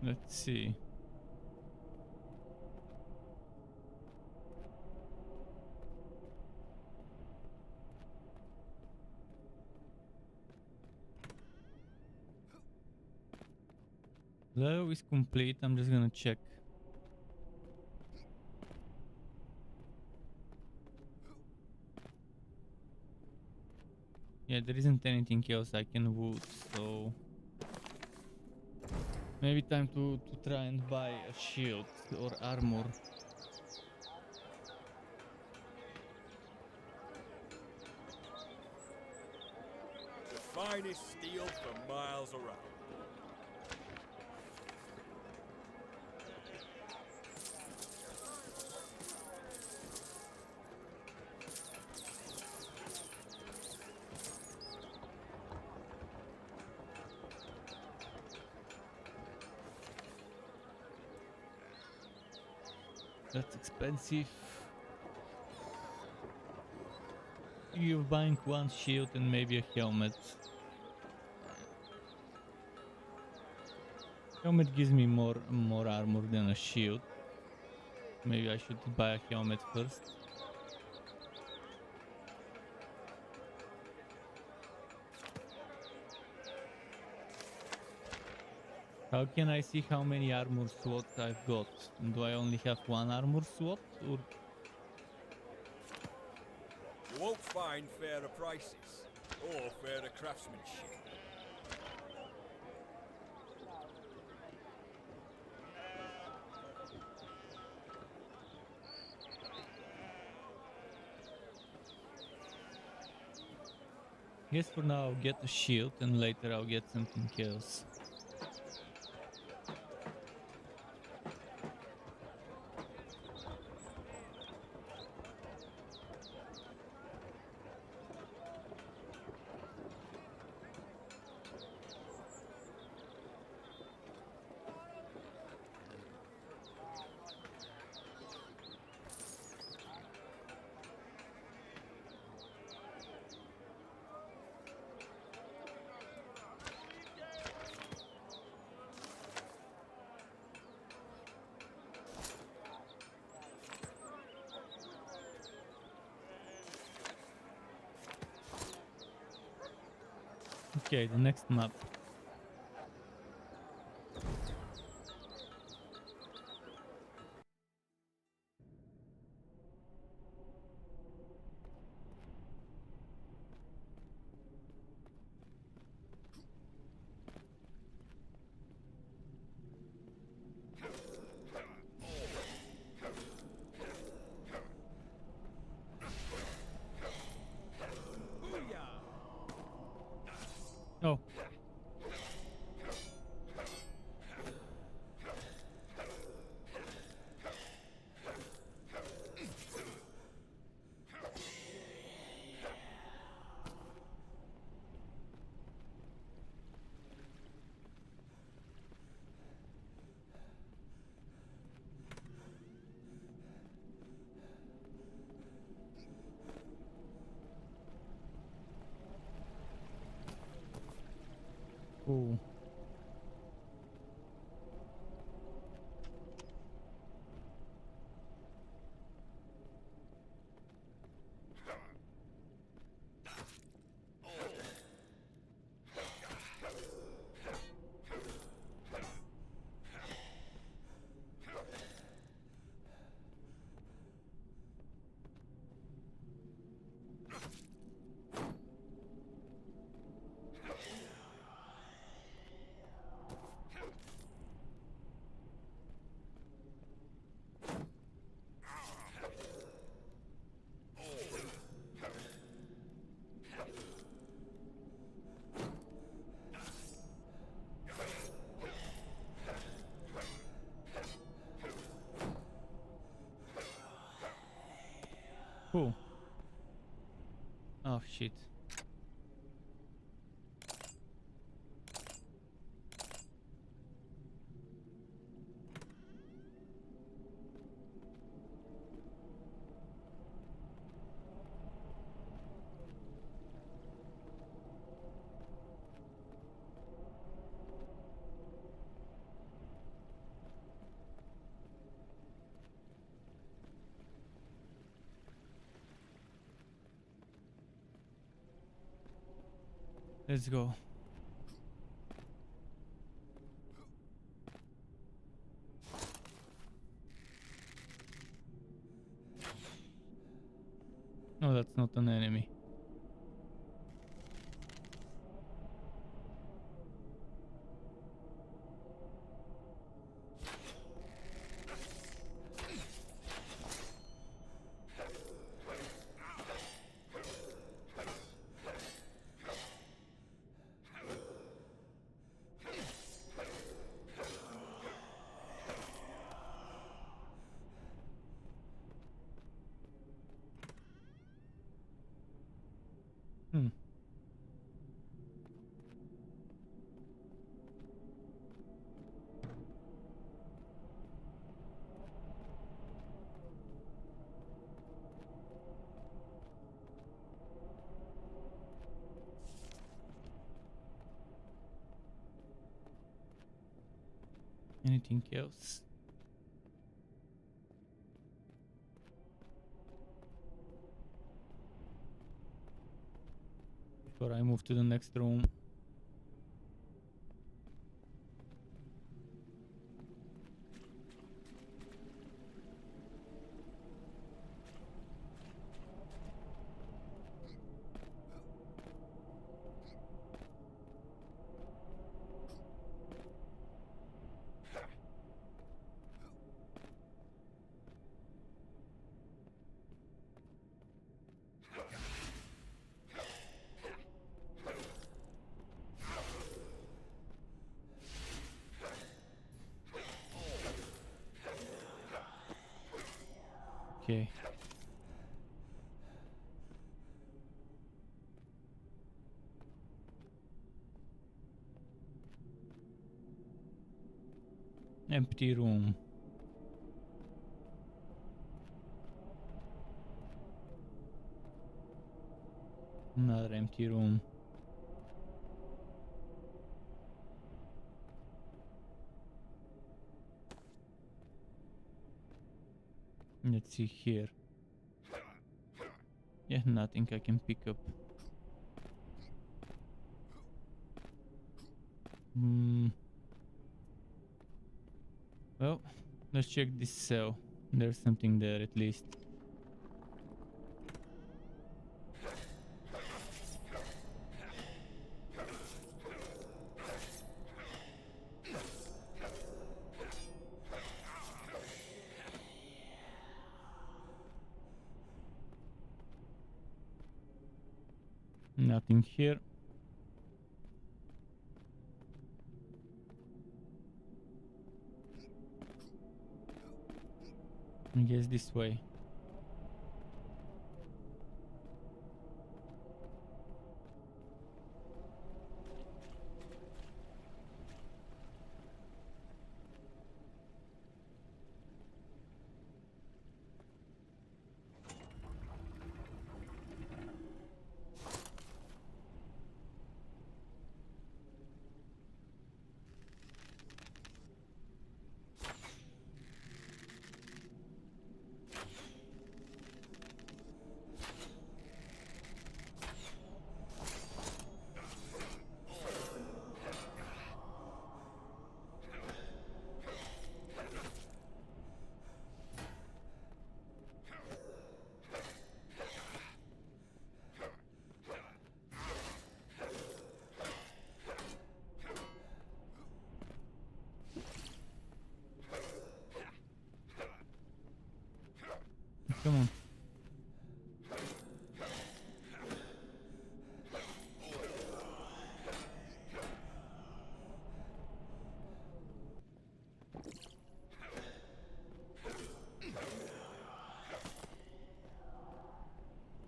Let's see. Level is complete. I'm just gonna check. Yeah, there isn't anything else I can wood, so Maybe time to try and buy a shield or armor. The finest steel for miles around. That's expensive. You're buying one shield and maybe a helmet. Helmet gives me more armor than a shield. Maybe I should buy a helmet first. How can I see how many armor slots I've got? Do I only have one armor slot, or You won't find fairer prices or fairer craftsmanship. guess for now I'll get a shield and later I'll get something else. Okay, the next map. Oh. Ooh. Cool. Oh shit. Let's go. No, that's not an enemy. Hmm. Anything else? Before I move to the next room. Okay. Empty room. Another empty room. Let's see here. Yeah, nothing I can pick up. Well, let's check this cell. There's something there at least. Nothing here. I guess this way. Come on.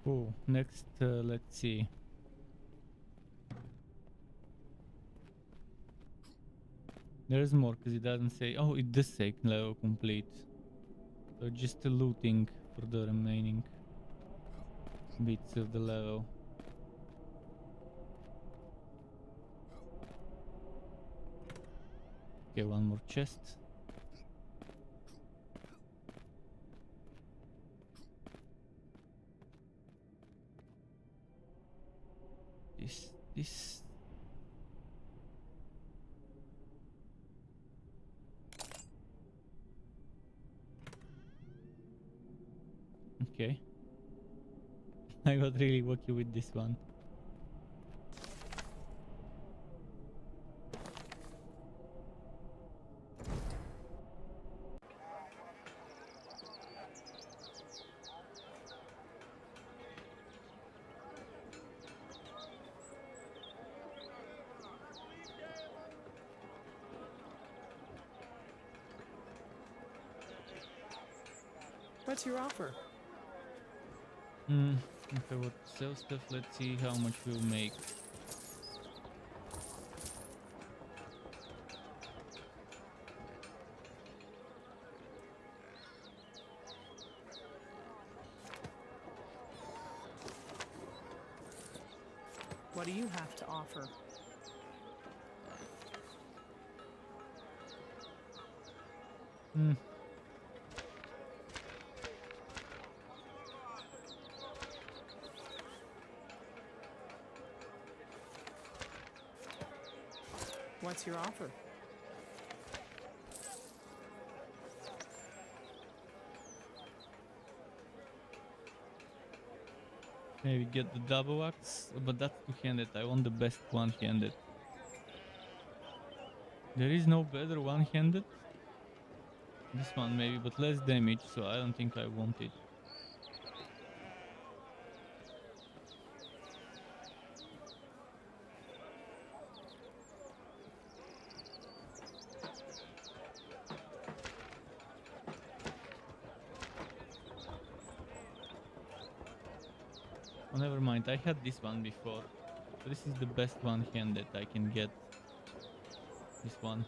Oh, next, let's see. There's more because it doesn't say. Oh, it does say level complete. So just looting for the remaining bits of the level. Okay, one more chest. This. Okay. I got really lucky with this one. What's your offer? Okay, what sell stuff? Let's see how much we'll make. What do you have to offer? Hmm. What's your offer? Maybe get the double axe, but that's two-handed. I want the best one-handed. There is no better one-handed. This one maybe, but less damage, so I don't think I want it. Oh, never mind. I had this one before. So this is the best one-handed I can get. This one.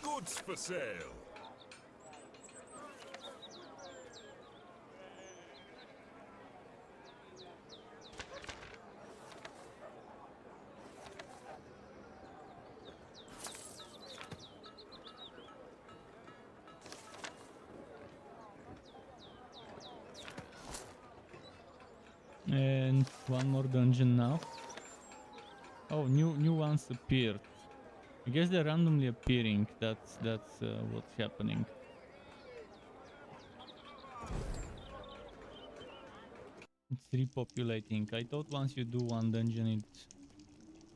Goods for sale. And one more dungeon now. Oh, new ones appeared. I guess they're randomly appearing. That's what's happening. It's repopulating. I thought once you do one dungeon,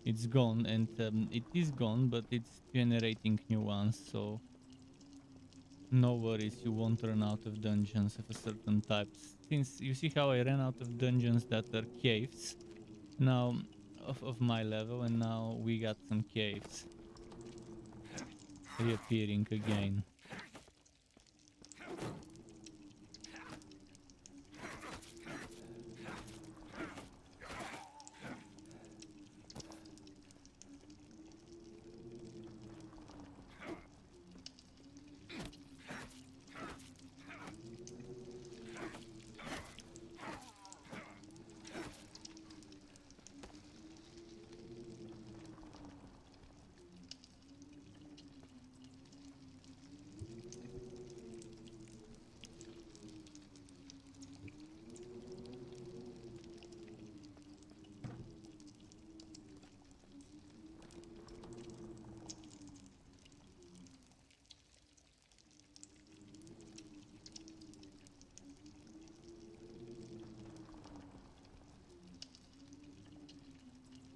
it's gone, and it is gone, but it's generating new ones. So no worries, you won't run out of dungeons of a certain type. Since you see how I ran out of dungeons that are caves now of my level, and now we got some caves reappearing again.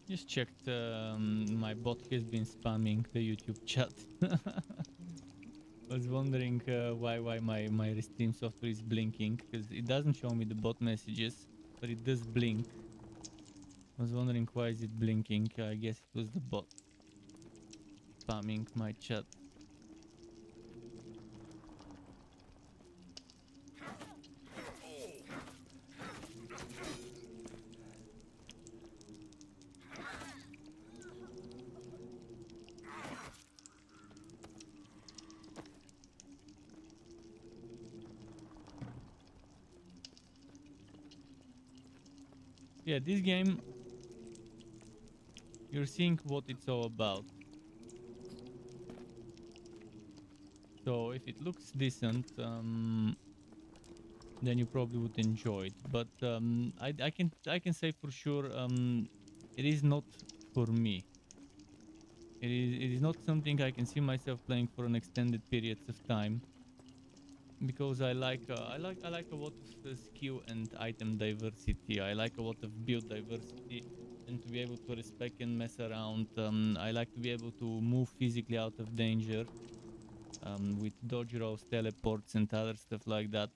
Just checked, my bot has been spamming the YouTube chat. Was wondering why my Steam software is blinking, because it doesn't show me the bot messages, but it does blink. Was wondering why is it blinking. I guess it was the bot spamming my chat. Yeah, this game, you're seeing what it's all about. So if it looks decent, then you probably would enjoy it. But I can say for sure, it is not for me. It is not something I can see myself playing for an extended periods of time. Because I like a lot of skill and item diversity. I like a lot of build diversity, and to be able to respec and mess around. I like to be able to move physically out of danger with dodge rolls, teleports, and other stuff like that.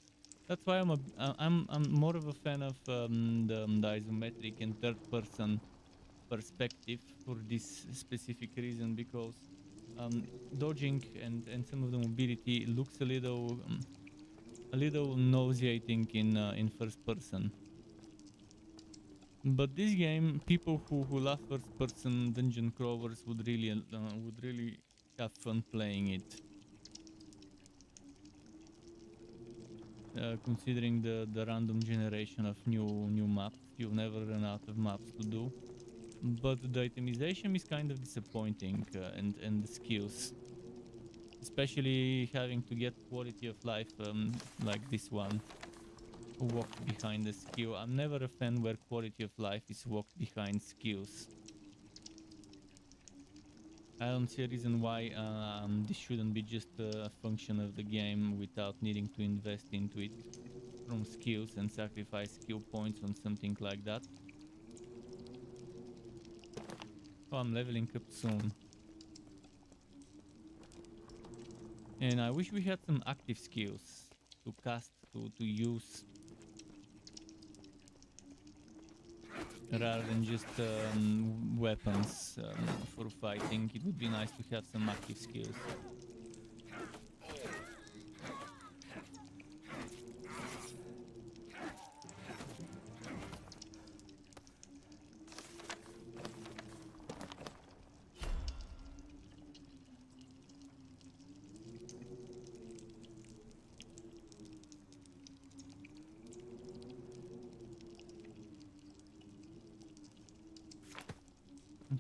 That's why I'm more of a fan of the isometric and third person perspective for this specific reason, because dodging and some of the mobility looks a little nauseating in first person. But this game, people who love first person dungeon crawlers would really have fun playing it. Considering the random generation of new maps, you'll never run out of maps to do. But the itemization is kind of disappointing, and the skills, especially having to get quality of life like this one, walked behind the skill. I'm never a fan where quality of life is walked behind skills. I don't see a reason why this shouldn't be just a function of the game without needing to invest into it from skills and sacrifice skill points on something like that. Oh, I'm leveling up soon. And I wish we had some active skills to cast, to use, rather than just weapons for fighting. It would be nice to have some active skills.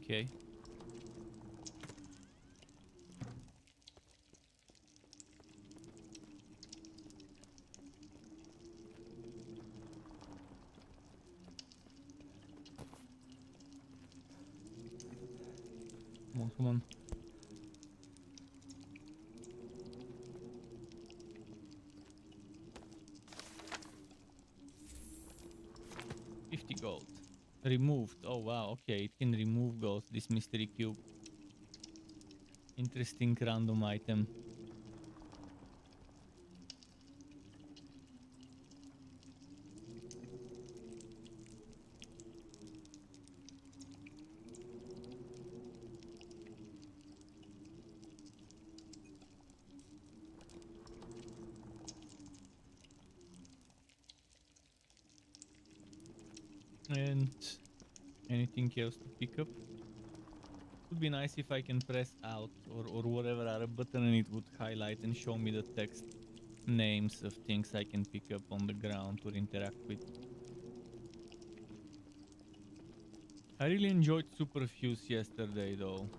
Okay. Come on. 50 gold. Removed. Oh wow, okay, it can remove gold, this mystery cube. Interesting random item. And anything else to pick up? Would be nice if I can press out or whatever other button and it would highlight and show me the text names of things I can pick up on the ground or interact with. I really enjoyed Superfuse yesterday though.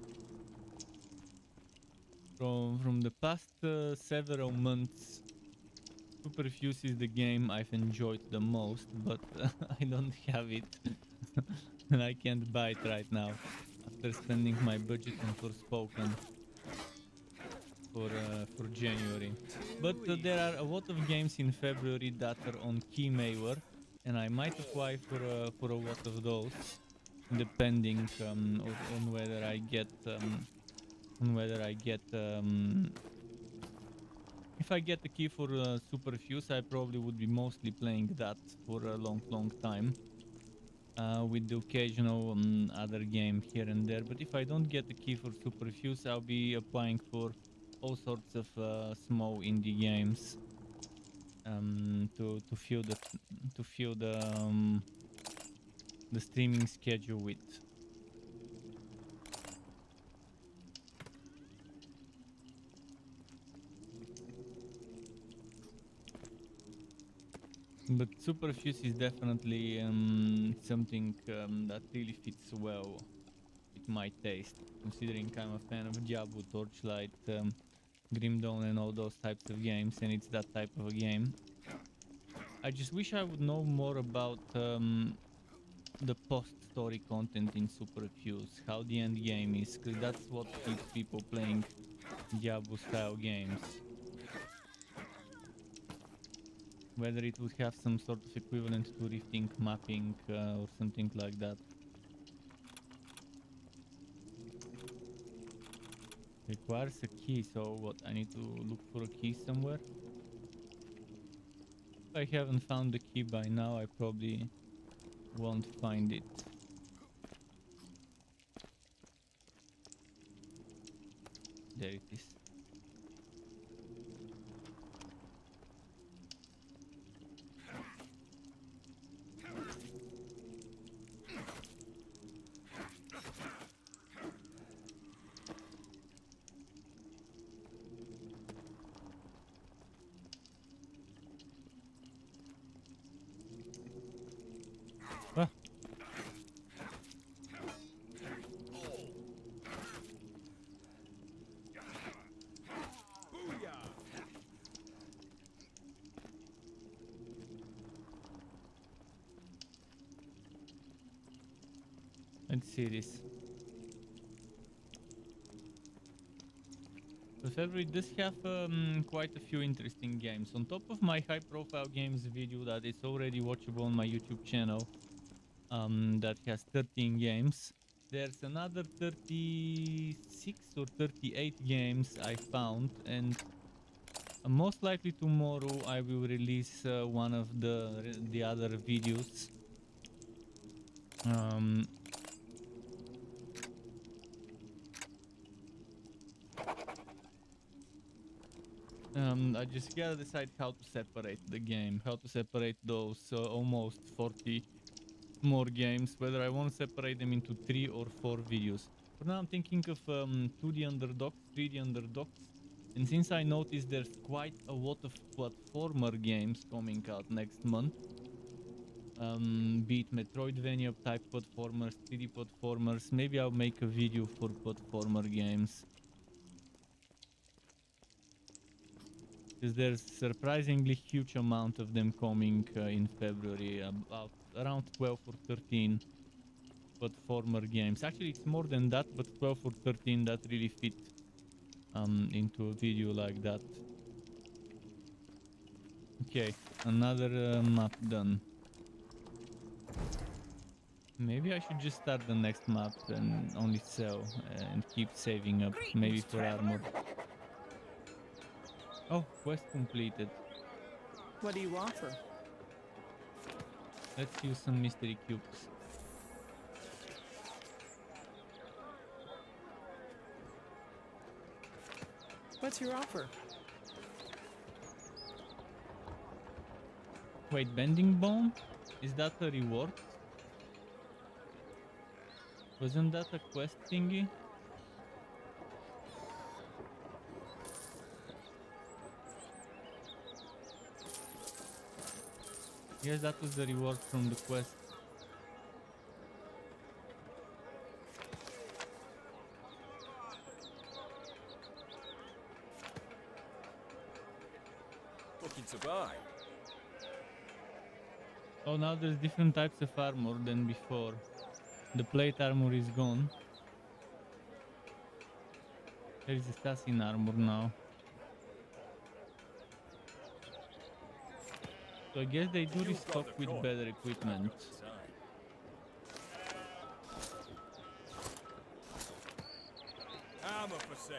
From the past several months, Superfuse is the game I've enjoyed the most, but I don't have it and I can't buy it right now after spending my budget on Forspoken for January. But there are a lot of games in February that are on Keymailer, and I might apply for a lot of those, depending on whether I get if I get the key for Superfuse, I probably would be mostly playing that for a long time, with the occasional other game here and there. But if I don't get the key for Superfuse, I'll be applying for all sorts of small indie games to fill the streaming schedule with. But Superfuse is definitely something that really fits well with my taste, considering I'm a fan of Diablo, Torchlight, Grim Dawn and all those types of games, and it's that type of a game. I just wish I would know more about the post-story content in Superfuse, how the end game is, because that's what keeps people playing Diablo-style games. Whether it would have some sort of equivalent to Rifting mapping or something like that. Requires a key, so what? I need to look for a key somewhere? If I haven't found the key by now, I probably won't find it. There it is. Ah. Let's see this. The February does have quite a few interesting games. On top of my high-profile games video that is already watchable on my YouTube channel, that has 13 games. There's another 36 or 38 games I found, and most likely tomorrow I will release one of the other videos. I just gotta decide how to separate the game, how to separate those almost 40 more games, whether I want to separate them into 3 or 4 videos. For now I'm thinking of 2D underdogs, 3D underdogs, and since I noticed there's quite a lot of platformer games coming out next month, be it Metroidvania type platformers, 3D platformers, maybe I'll make a video for platformer games. Because there's surprisingly huge amount of them coming in February, about around 12 or 13 platformer games. Actually it's more than that, but 12 or 13 that really fit into a video like that. Okay, another map done. Maybe I should just start the next map and only sell and keep saving up, maybe for armor. Oh, quest completed. What do you offer? Let's use some mystery cubes. What's your offer? Wait, bending bone? Is that a reward? Wasn't that a quest thingy? Yes, that was the reward from the quest. Looking to buy. Oh, now there's different types of armor than before. The plate armor is gone. There is assassin armor now. So I guess they do restock with better equipment. Armor for sale.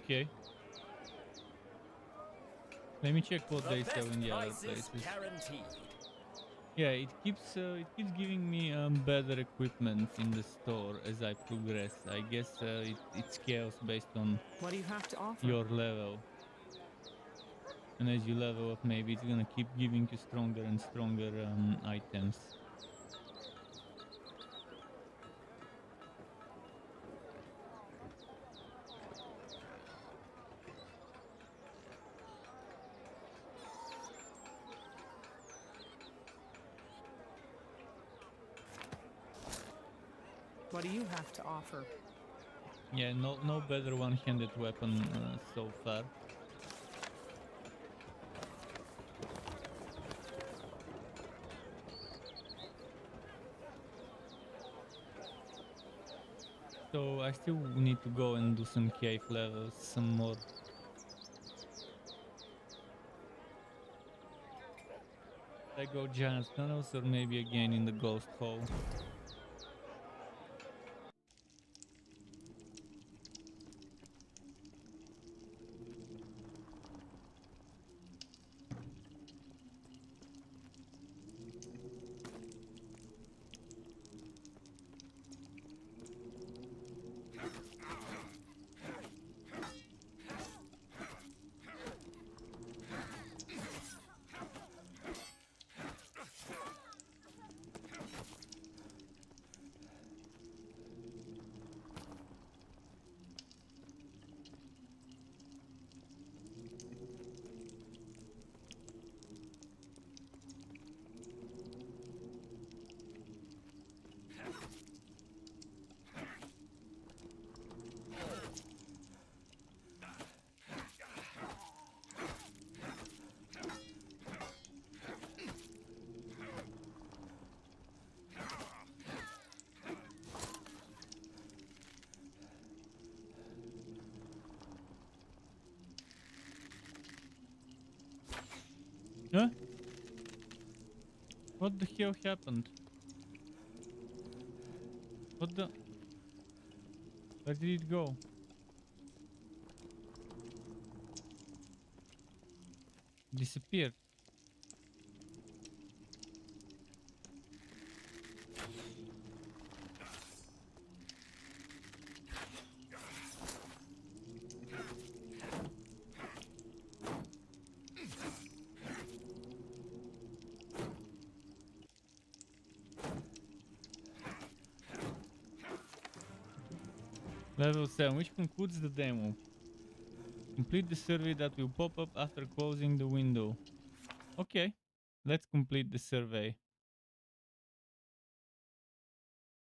Okay. Let me check what they sell in the other places. Guaranteed. Yeah, it keeps giving me better equipment in the store as I progress. I guess it scales based on What do you have to offer? your level. And as you level up, maybe it's gonna keep giving you stronger and stronger items. What do you have to offer? Yeah, no better one-handed weapon so far. So I still need to go and do some cave levels, some more. I go giant tunnels or maybe again in the ghost hole. Huh? What the hell happened? What the? Where did it go? Disappeared. Level 7, which concludes the demo. Complete the survey that will pop up after closing the window. Okay, let's complete the survey.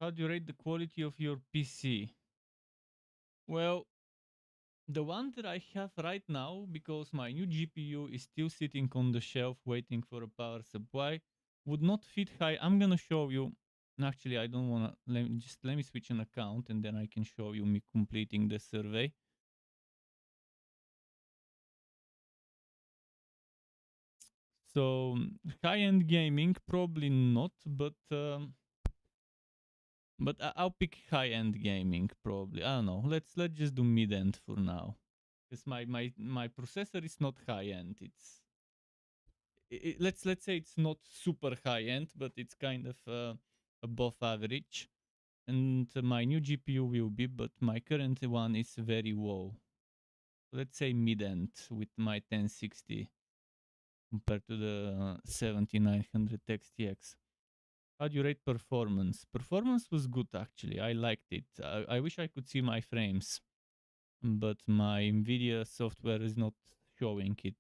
How do you rate the quality of your PC? Well, the one that I have right now, because my new GPU is still sitting on the shelf waiting for a power supply, would not fit high. I'm gonna show you. Actually, I don't wanna. Let me switch an account and then I can show you me completing the survey. So high-end gaming, probably not, but I'll pick high-end gaming probably. I don't know. Let's just do mid-end for now, because my processor is not high-end. It's let's say it's not super high-end, but it's kind of above average. And my new GPU will be, but my current one is very low. Let's say mid-end with my 1060 compared to the 7900 XTX. How do you rate performance? Performance was good actually. I liked it. I wish I could see my frames, but my Nvidia software is not showing it.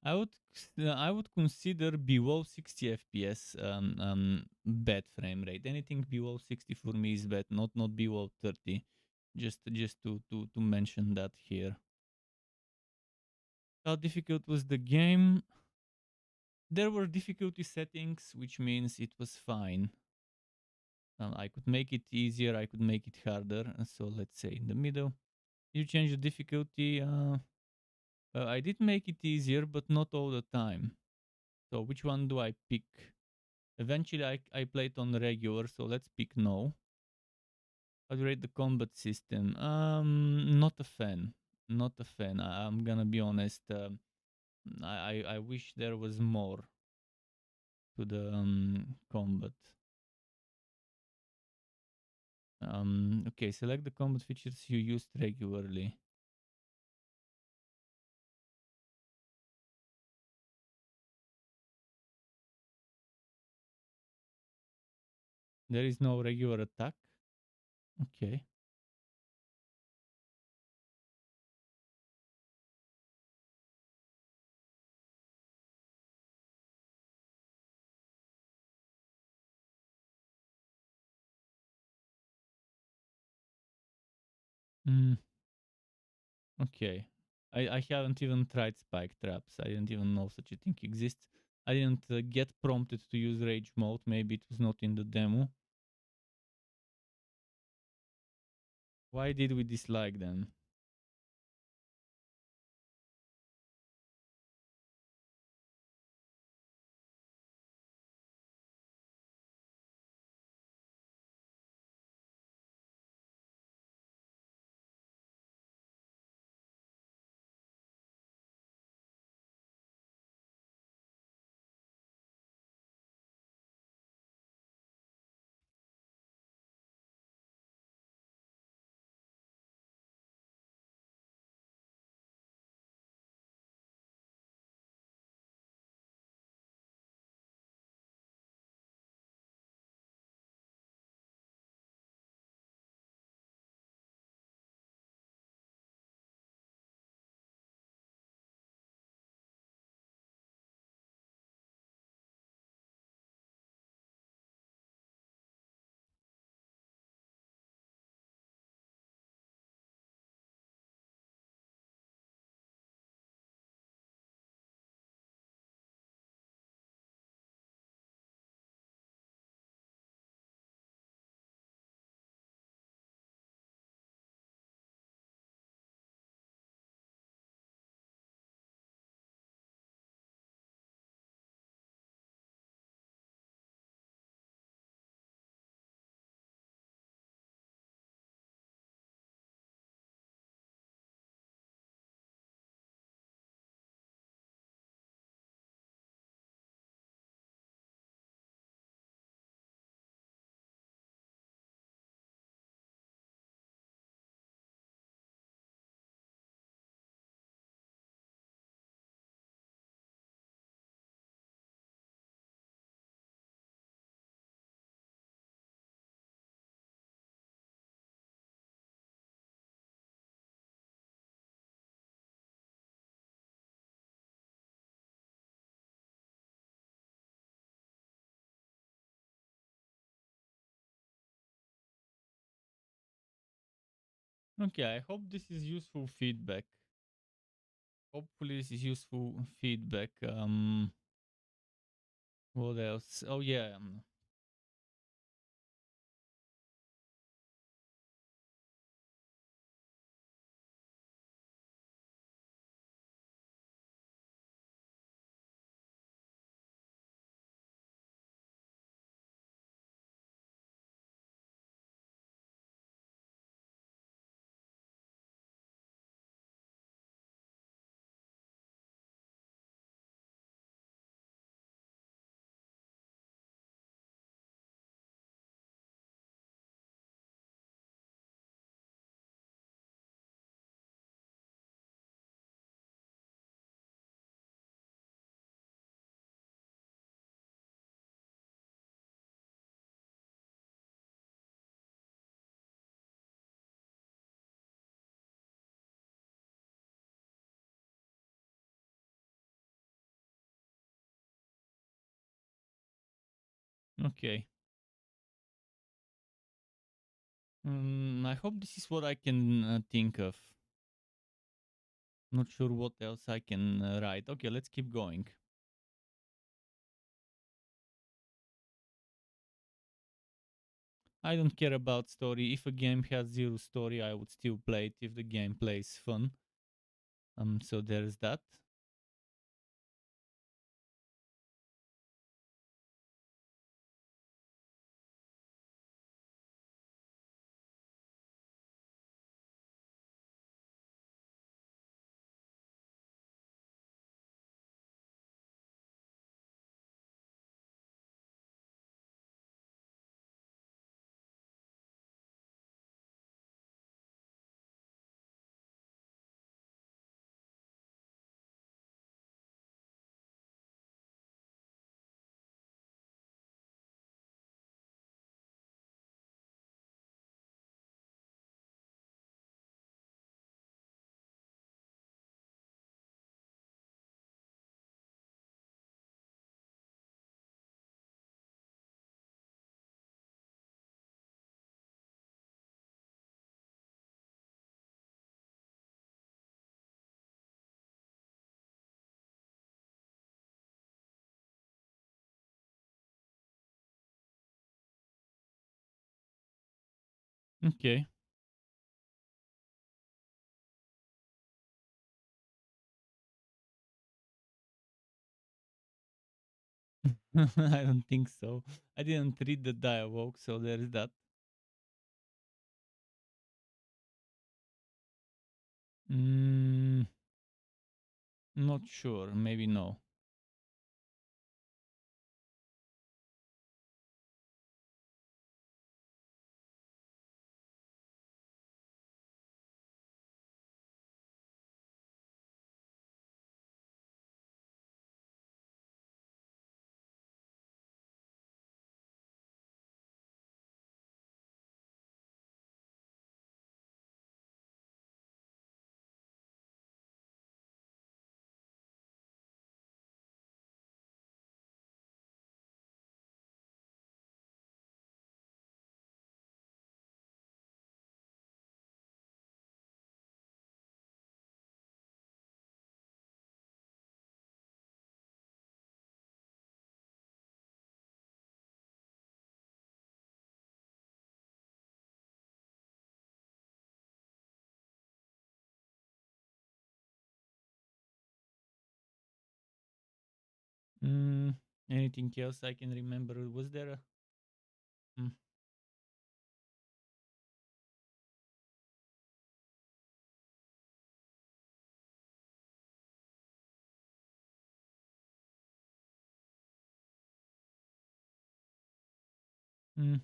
I would consider below 60 FPS bad frame rate. Anything below 60 for me is bad. Not below 30. Just to mention that here. How difficult was the game? There were difficulty settings, which means it was fine. I could make it easier, I could make it harder. So let's say in the middle. You change the difficulty. I did make it easier, but not all the time. So which one do I pick? Eventually I played on regular, so let's pick no. How do you rate the combat system? Not a fan. Not a fan. I'm gonna be honest. I wish there was more to the combat. Okay, select the combat features you used regularly. There is no regular attack. Okay. Okay. I haven't even tried spike traps. I didn't even know such a thing exists. I didn't get prompted to use rage mode. Maybe it was not in the demo. Why did we dislike them? Okay, I hope this is useful feedback. Hopefully this is useful feedback. What else? Oh yeah. Okay. I hope this is what I can think of. Not sure what else I can write. Okay, let's keep going. I don't care about story. If a game has zero story, I would still play it if the gameplay is fun. So there's that. Okay. I don't think so. I didn't read the dialogue, so there is that. Mm, not sure. Maybe no. Mm, anything else I can remember? Was there a? Mm, mm,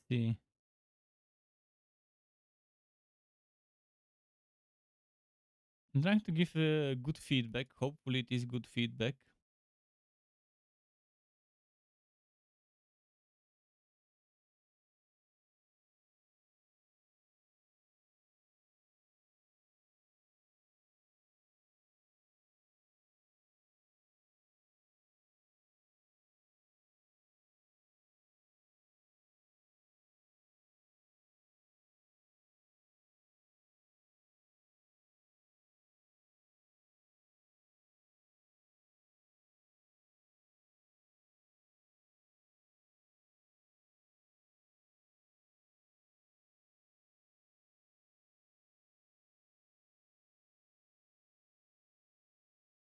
see. I'm trying to give good feedback. Hopefully, it is good feedback.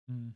Mm.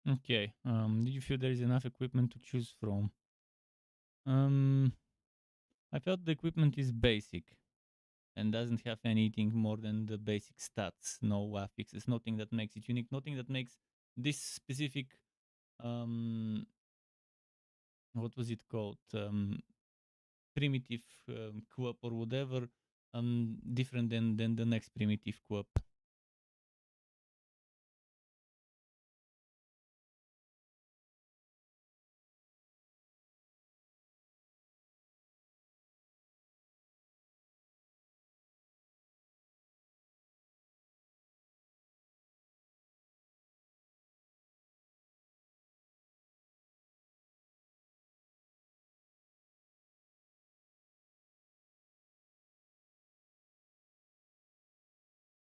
Okay. Do you feel there is enough equipment to choose from? Um, I felt the equipment is basic and doesn't have anything more than the basic stats. No affixes, nothing that makes it unique, nothing that makes this specific um what was it called? Primitive co-op or whatever different than the next primitive co-op.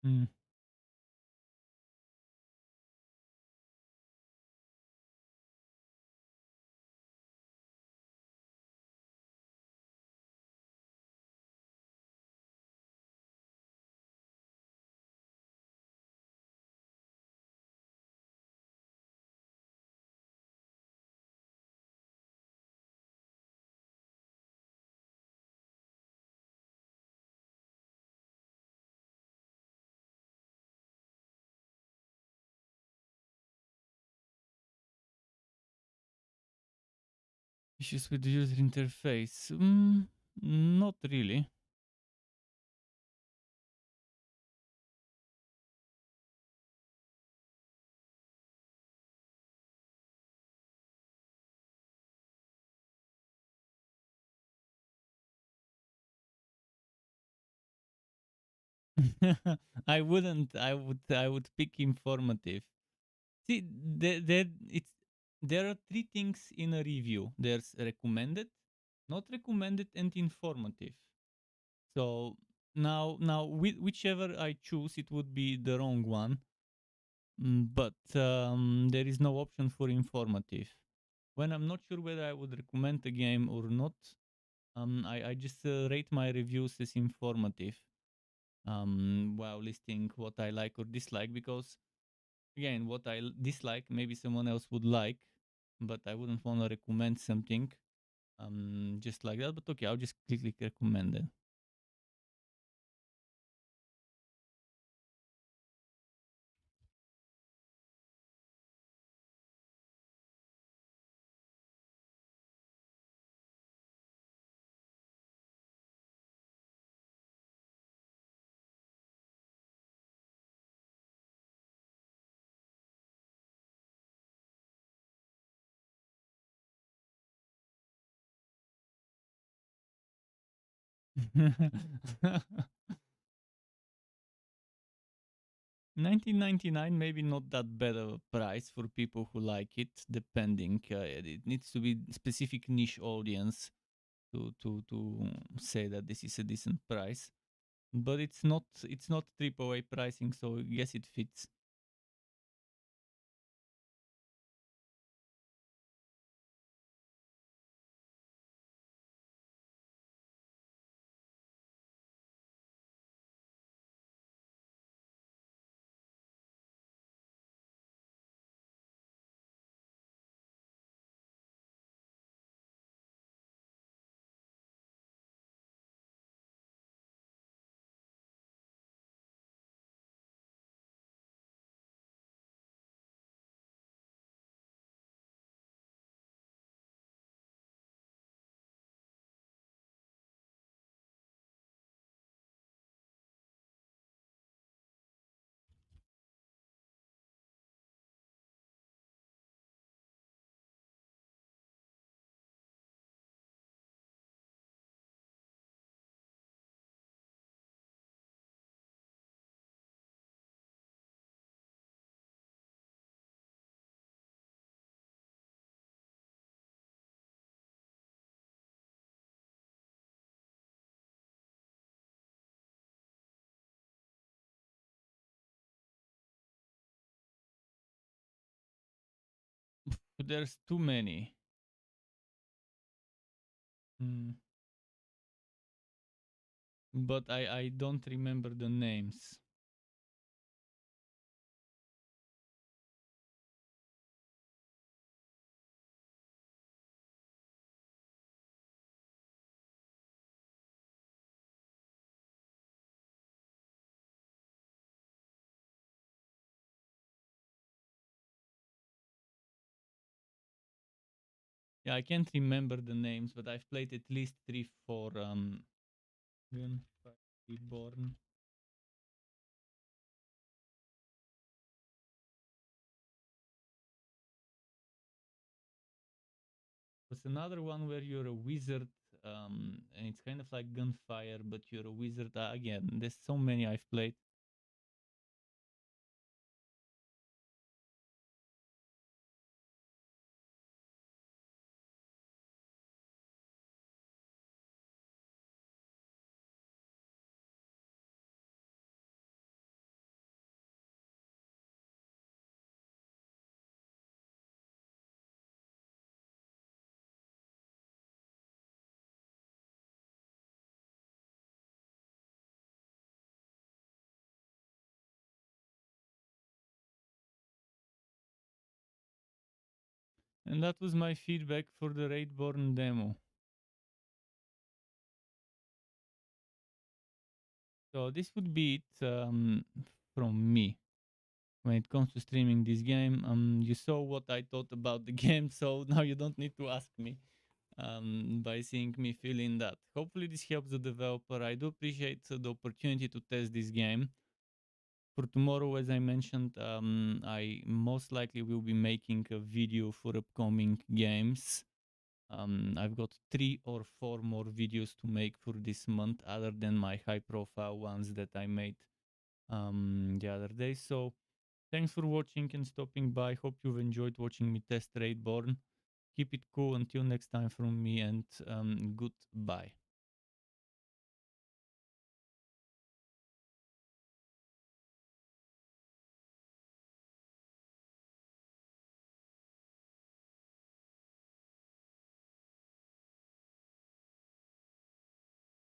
Mm. Issues with the user interface? Not really. I wouldn't. I would pick informative. See, there are three things in a review. There's recommended, not recommended, and informative. So now whichever I choose, it would be the wrong one. But there is no option for informative. When I'm not sure whether I would recommend a game or not, I just rate my reviews as informative. While listing what I like or dislike, because again, what I dislike, maybe someone else would like, but I wouldn't want to recommend something just like that. But okay, I'll just click recommend it. $19.99, maybe not that bad of a price for people who like it, depending. It needs to be specific niche audience to say that this is a decent price. But it's not AAA pricing, so I guess it fits. There's too many. Mm. But I don't remember the names. Yeah, I can't remember the names, but I've played at least 3, 4 RAIDBORN. There's another one where you're a wizard, and it's kind of like gunfire, but you're a wizard. Again, there's so many I've played. And that was my feedback for the RAIDBORN demo. So this would be it from me when it comes to streaming this game. You saw what I thought about the game, so now you don't need to ask me by seeing me feeling that. Hopefully this helps the developer. I do appreciate the opportunity to test this game. For tomorrow, as I mentioned, I most likely will be making a video for upcoming games. I've got 3 or 4 more videos to make for this month other than my high profile ones that I made the other day. So thanks for watching and stopping by. Hope you've enjoyed watching me test RAIDBORN. Keep it cool until next time from me, and goodbye.